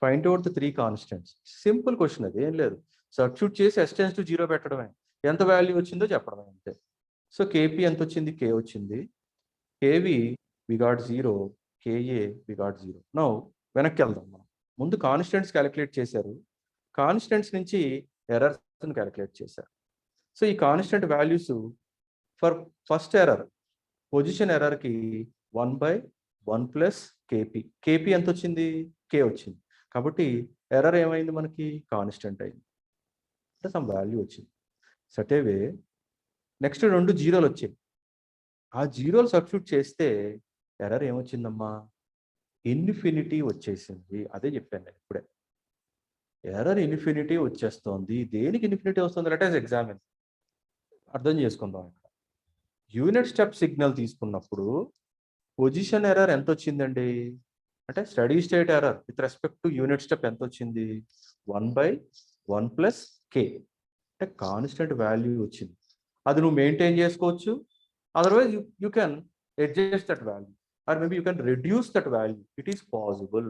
find out the 3 constants. Simple question, అది ఏం లేదు, సబ్స్టిట్యూట్ చేసి s tends to 0 పెట్టడమే, ఎంత వాల్యూ వచ్చిందో చెప్పడమే అంతే. సో కేపీ ఎంత వచ్చింది? k వచ్చింది. KV we got 0, KA we got 0. Now వెనక్కి వెళ్దాం మనం. ముందు కాన్స్టెంట్స్ క్యాలిక్యులేట్ చేశారు, కాన్స్టెంట్స్ నుంచి ఎర్రర్స్ని క్యాలిక్యులేట్ చేశారు. సో ఈ constant values for first error, position ఎర్రర్కి 1/1 ప్లస్ కేపీ. కేపీ ఎంత వచ్చింది? కే వచ్చింది. కాబట్టి ఎర్రర్ ఏమైంది మనకి? కాన్స్టెంట్ అయింది, అంటే సమ్ వాల్యూ వచ్చింది. సటేవే నెక్స్ట్ 2 జీరోలు వచ్చాయి, ఆ జీరోలు సబ్స్టిట్యూట్ చేస్తే ఎర్రర్ ఏమొచ్చిందమ్మా? ఇన్ఫినిటీ వచ్చేసింది. అదే చెప్పాను నేను ఇప్పుడే, ఎర్రర్ ఇన్ఫినిటీ వచ్చేస్తుంది. దేనికి ఇన్ఫినిటీ వస్తుంది? లెట్ us ఎగ్జామిన్, అర్థం చేసుకుందాం. ఇక్కడ యూనిట్ స్టెప్ సిగ్నల్ తీసుకున్నప్పుడు పొజిషన్ ఎర్రర్ ఎంత వచ్చిందండి? అంటే steady state error with respect to unit step ఎంత వచ్చింది? 1/1 ప్లస్ కే, అంటే కాన్స్టెంట్ వాల్యూ వచ్చింది. అది నువ్వు మెయింటైన్ చేసుకోవచ్చు, otherwise you can adjust that value, or maybe you can reduce that value. It is possible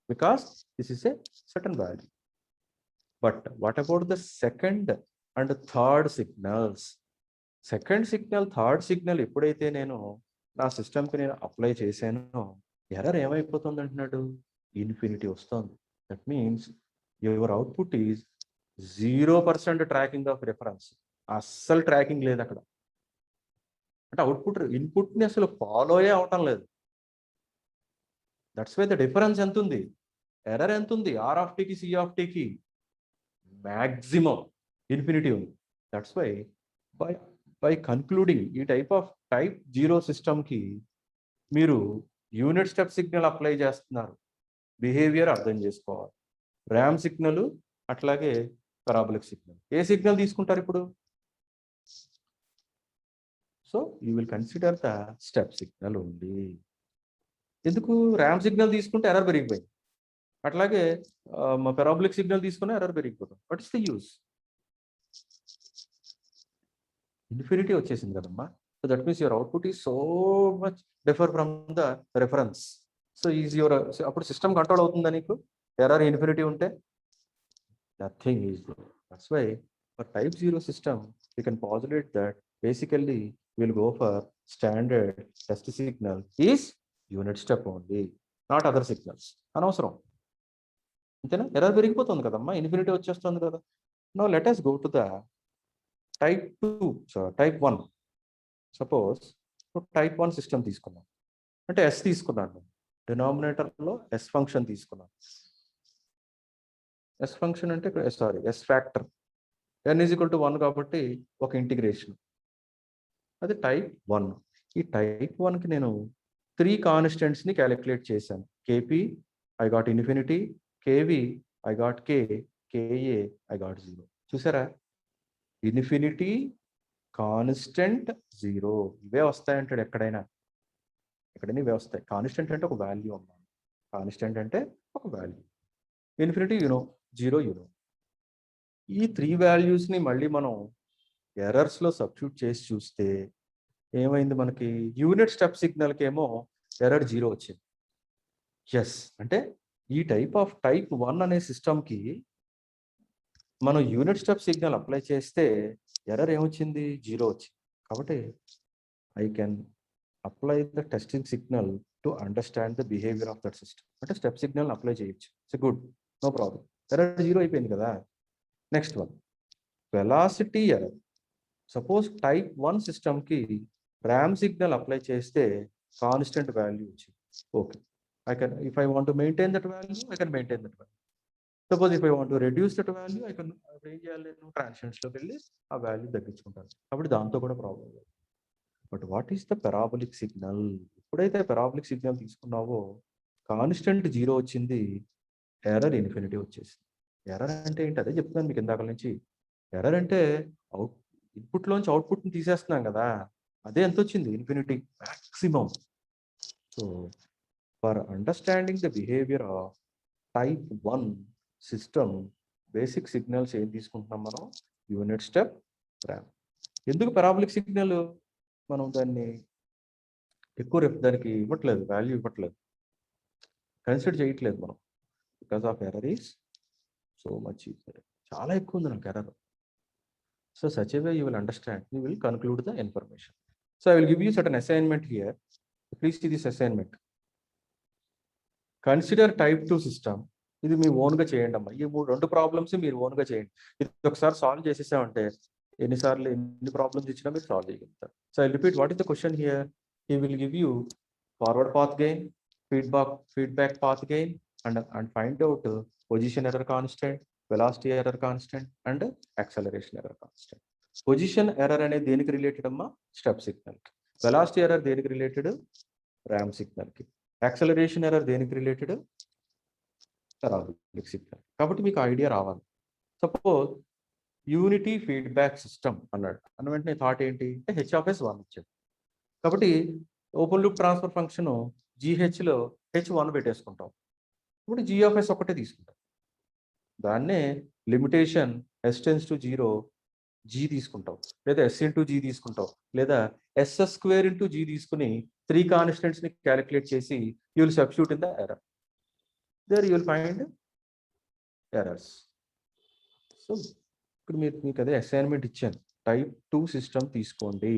because this is a certain value. But what about the second and third signals? Second signal, third signal ఎప్పుడైతే నేను నా సిస్టమ్కి నేను apply చేశానో error ఏమైపోతుంది అంటున్నాడు? Infinity వస్తుంది. That means your output is 0% tracking of reference. అస్సలు ట్రాకింగ్ లేదు అక్కడ, అంటే అవుట్పుట్ ఇన్పుట్ని అసలు ఫాలోయే అవటం లేదు. దట్స్ వై ద డిఫరెన్స్ ఎంత ఉంది? ఎర్రర్ ఎంత ఉంది? R(t)కి C(t)కి మ్యాక్సిమం ఇన్ఫినిటీ ఉంది. దట్స్ వై బై కన్క్లూడింగ్ ఈ టైప్ 0 సిస్టమ్కి మీరు యూనిట్ స్టెప్ సిగ్నల్ అప్లై చేస్తున్నారు, బిహేవియర్ అర్థం చేసుకోవాలి. ర్యామ్ సిగ్నల్ అట్లాగే పారాబొలిక్ సిగ్నల్. ఏ సిగ్నల్ తీసుకుంటారు ఇప్పుడు? So you will consider the step signal ఉంది. ఎందుకు? ర్యామ్ సిగ్నల్ తీసుకుంటే ఎర్రర్ పెరిగిపోయింది, అట్లాగే పారాబొలిక్ సిగ్నల్ తీసుకున్న ఎర్రర్ పెరిగిపోతుంది. What is the use? Infinity వచ్చేసింది కదమ్మా. So that means your output is so much differ from the reference. So is your అప్పుడు సిస్టమ్ కంట్రోల్ అవుతుందా నీకు ఎర్రర్ ఇన్ఫినిటీ ఉంటే? Nothing is there. That's why for type 0 system you can positive that basically will go for standard test signal is unit step only, not other signals. అనవసరం, అంతేనా? Error పెరిగిపోతుంది కదమ్మా, infinity వచ్చేస్తుంది కదా. No let us go to the type 2, so type 1. Suppose type 1 system తీసుకున్నాం అంటే S తీసుకున్నాను, డినామినేటర్లో yes function తీసుకున్నాను. ఎస్ ఫంక్షన్ అంటే sorry S factor, n is equal to 1 కాబట్టి ఒక ఇంటిగ్రేషన్, అది టైప్ 1. ఈ టైప్ 1కి నేను 3 కాన్స్టెంట్స్ని క్యాలిక్యులేట్ చేశాను. KP I got infinity, KV I got K, KA I got 0. చూసారా? ఇన్ఫినిటీ, కాన్స్టెంట్, 0 ఇవే వస్తాయంటాడు ఎక్కడైనా ఇవే వస్తాయి. కాన్స్టెంట్ అంటే ఒక వాల్యూ అమ్మా, కాన్స్టెంట్ అంటే ఒక వాల్యూ. Infinity you know, 0 you know. ఈ 3 వాల్యూస్ని మళ్ళీ మనం ఎర్రర్స్లో సబ్స్టిట్యూట్ చేసి చూస్తే ఏమైంది మనకి? యూనిట్ స్టెప్ సిగ్నల్కి ఏమో ఎర్రర్ 0 వచ్చింది. ఎస్, అంటే ఈ టైప్ 1 అనే సిస్టమ్కి మనం యూనిట్ స్టెప్ సిగ్నల్ అప్లై చేస్తే ఎర్రర్ ఏమొచ్చింది? 0 వచ్చింది. కాబట్టి I can apply the testing signal to understand the behaviour of that system. అంటే స్టెప్ సిగ్నల్ అప్లై చేయొచ్చు. It's good, no problem. Error 0 అయిపోయింది కదా. Next one, velocity error. Suppose type 1 సిస్టమ్కి ramp signal apply చేస్తే constant value వచ్చింది. Okay, I can, if I want to maintain that value, I can maintain that value. Suppose if I want to reduce that value, I can ఏం చేయాలి? నేను ట్రాన్సిషన్స్లోకి వెళ్ళి ఆ value తగ్గించుకుంటాను. కాబట్టి దాంతో కూడా ప్రాబ్లం లేదు. But what is the parabolic signal? ఎప్పుడైతే పారాబొలిక్ సిగ్నల్ తీసుకున్నావో కాన్స్టెంట్ 0 వచ్చింది, ఎర్రర్ ఇన్ఫినిటీ వచ్చేసింది. ఎర్రర్ అంటే ఏంటి? అదే చెప్తున్నాను మీకు ఇందాక నుంచి. ఎర్రర్ అంటే ఇన్పుట్లోంచి అవుట్పుట్ని తీసేస్తున్నాం కదా, అదే ఎంత వచ్చింది? Infinity, maximum. So for understanding the behaviour of type 1 system, basic signals ఏం తీసుకుంటున్నాం మనం? Unit step, RAM. ఎందుకు పారాబొలిక్ సిగ్నల్ మనం దాన్ని ఎక్కువ దానికి ఇవ్వట్లేదు, వాల్యూ ఇవ్వట్లేదు, కన్సిడర్ చేయట్లేదు మనం? Because of error is so much easier. చాలా ఎక్కువ ఉంది నాకు error. So such a way you will understand, you will conclude the information. So I will give you certain assignment here. Please see this assignment. Consider type 2 system. ఇది మీ ఓన్గా చేయండి అమ్మా. ఈ 2 ప్రాబ్లమ్స్ మీరు ఓన్గా చేయండి. ఇది ఒకసారి సాల్వ్ చేసేసామంటే ఎన్నిసార్లు ఎన్ని ప్రాబ్లమ్స్ ఇచ్చినా మీరు సాల్వ్ చేయగలుగుతారు. So I repeat, what is the question here? He will give you forward path gain, feedback path gain, and find out position error constant, velocity error constant, and acceleration error constant. Position error అనేది దేనికి related అమ్మా? Step signal కి. Velocity error దేనికి related? RAM signal కి. Acceleration error దేనికి related? Parabolic signal. కాబట్టి మీకు idea రావాలి. సపోజ్ యూనిటీ ఫీడ్బ్యాక్ సిస్టమ్ అన్నాడు అన్న వెంటనే థాట్ ఏంటి అంటే H(s) 1 ఇచ్చాడు. కాబట్టి ఓపెన్ లూప్ ట్రాన్స్ఫర్ ఫంక్షన్ GHలో H1 పెట్టేసుకుంటాం. ఇప్పుడు G(s) ఒకటే తీసుకుంటాం. దాన్నే లిమిటేషన్ S→0 G తీసుకుంటాం, లేదా S/G తీసుకుంటాం, లేదా S²G తీసుకుని 3 కాన్స్టెంట్స్ని క్యాలిక్యులేట్ చేసి you will substitute in the error. There you will find errors. So ఇప్పుడు మీకు అదే అసైన్మెంట్ ఇచ్చాను. టైప్ 2 సిస్టమ్ తీసుకోండి,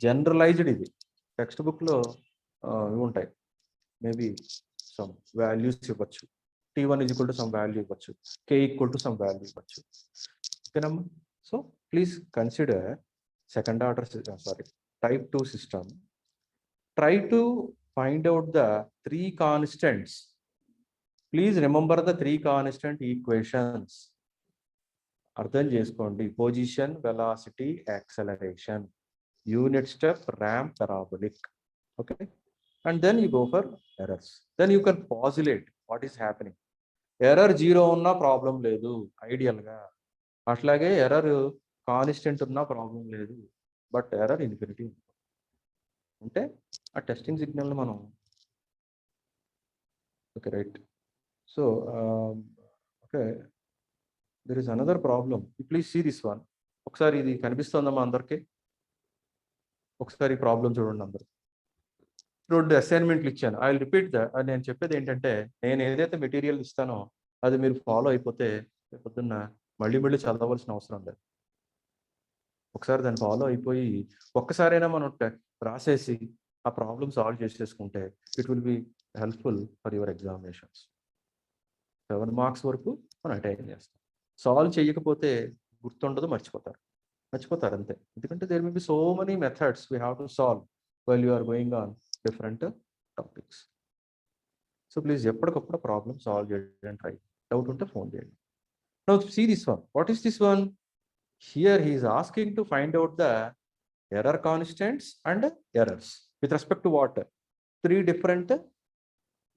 జనరలైజ్డ్. ఇది టెక్స్ట్ బుక్లో ఉంటాయి. మేబీ సమ్ వాల్యూస్ ఇవ్వచ్చు. T1 = సమ్ వాల్యూ ఇవ్వచ్చు, K = సమ్ వాల్యూ ఇవ్వచ్చు. ఓకేనమ్మా? So please consider second order type 2 system. Try to find out the 3 constants. Please remember the 3 constant equations. అర్థం చేసుకోండి. Position, velocity, acceleration, unit step, RAM, parabolic. Okay, and then you go for errors. Then you can postulate what is happening. Error 0 ఉన్నా problem లేదు ఐడియల్గా. అట్లాగే error constant ఉన్నా problem లేదు. But error infinity అంటే ఆ టెస్టింగ్ సిగ్నల్ని మనం okay right. So okay, there is another problem. Please see this one. ఒకసారి ఇది కనిపిస్తుందమ్మా అందరికీ? ఒకసారి ప్రాబ్లం చూడండి అందరు. 2 అసైన్మెంట్లు ఇచ్చాను. ఐ విల్ రిపీట్ నేను చెప్పేది ఏంటంటే, నేను ఏదైతే మెటీరియల్ ఇస్తానో అది మీరు ఫాలో అయిపోతే పొద్దున్న మళ్ళీ మళ్ళీ చదవవలసిన అవసరం లేదు. ఒకసారి దాన్ని ఫాలో అయిపోయి ఒక్కసారైనా మనం రాసేసి ఆ ప్రాబ్లమ్ సాల్వ్ చేసేసుకుంటే it will be helpful for your examinations. 7 marks వరకు మనం అటైన్ చేస్తాం. సాల్వ్ చేయకపోతే గుర్తుండదు, మర్చిపోతారు అంతే. ఎందుకంటే there will be so many methods we have to solve while you are going on different topics. So please ఎప్పటికప్పుడు ప్రాబ్లమ్ సాల్వ్ చేయడానికి ట్రై. డౌట్ ఉంటే ఫోన్ చేయండి. Now see this one. What is this one? Here he is asking to find out the error constants and errors with respect to what 3 different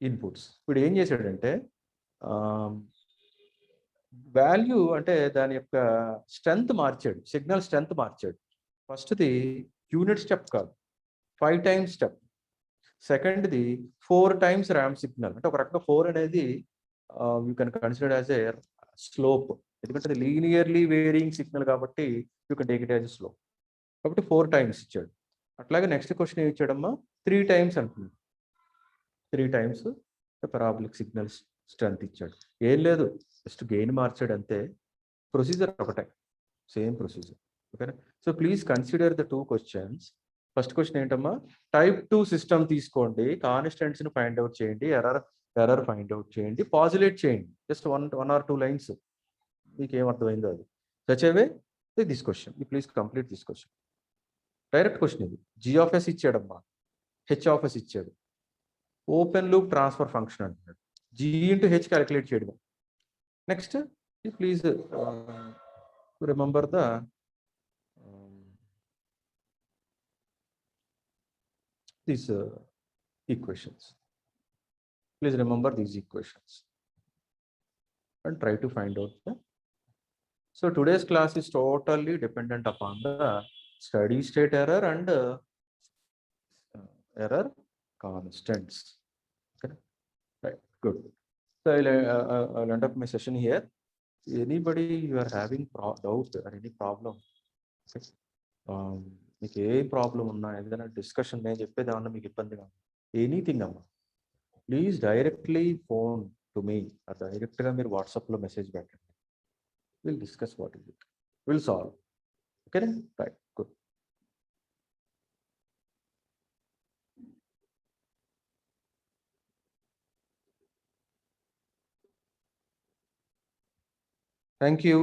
inputs. ఇప్పుడు ఏం చేశాడంటే value అంటే దాని యొక్క strength మార్చాడు, signal strength మార్చాడు. ఫస్ట్ది యూనిట్ స్టెప్ కాదు, 5 times స్టెప్. సెకండ్ది 4 times ర్యామ్ సిగ్నల్. అంటే ఒక రకంగా 4 అనేది you can consider as a slope, ఎందుకంటే అది లీనియర్లీ వేరియింగ్ సిగ్నల్ కాబట్టి you can take it as slope. కాబట్టి 4 times ఇచ్చాడు. అట్లాగే నెక్స్ట్ క్వశ్చన్ ఏమి ఇచ్చాడమ్మా? 3 times అంటుంది. 3 times పరాబోలిక్ సిగ్నల్ స్ట్రెంత్ ఇచ్చాడు. ఏం లేదు, జస్ట్ గెయిన్ మార్చాడు అంతే. ప్రొసీజర్ ఒకటే, సేమ్ ప్రొసీజర్. ఓకేనా? So please consider the 2 questions. First question ఏంటమ్మా? టైప్ 2 సిస్టమ్ తీసుకోండి, కాన్స్టెంట్స్ని ఫైండ్ అవుట్ చేయండి, ఎర్రర్ ఫైండ్ అవుట్ చేయండి, పాజిలేట్ చేయండి. Just 1 or 2 lines. మీకు ఏమర్థమైందో అది. Such a way this question. Please complete this question. Direct question ఇది. G(s) ఇచ్చాడమ్మా, H(s) ఇచ్చాడు. ఓపెన్ లూప్ ట్రాన్స్ఫర్ ఫంక్షన్ అంటున్నాడు. G(h) క్యాలిక్యులేట్ చేయడం. Next please remember the these equations. Please remember these equations and try to find out the. So today's class is totally dependent upon the steady state error and error constants. Okay, right, good. So I'll end up my session here. Anybody you are having doubt or any problem, okay? మీకు ఏ problem ఉన్నా, ఏదైనా discussion నేను చెప్పేది ఏమన్నా మీకు ఇబ్బందిగా anything అమ్మా, please directly phone to me, డైరెక్ట్గా మీరు వాట్సాప్లో మెసేజ్ పెట్టండి. Will discuss what is it, will solve. ఓకేనా? Right, good. Thank you.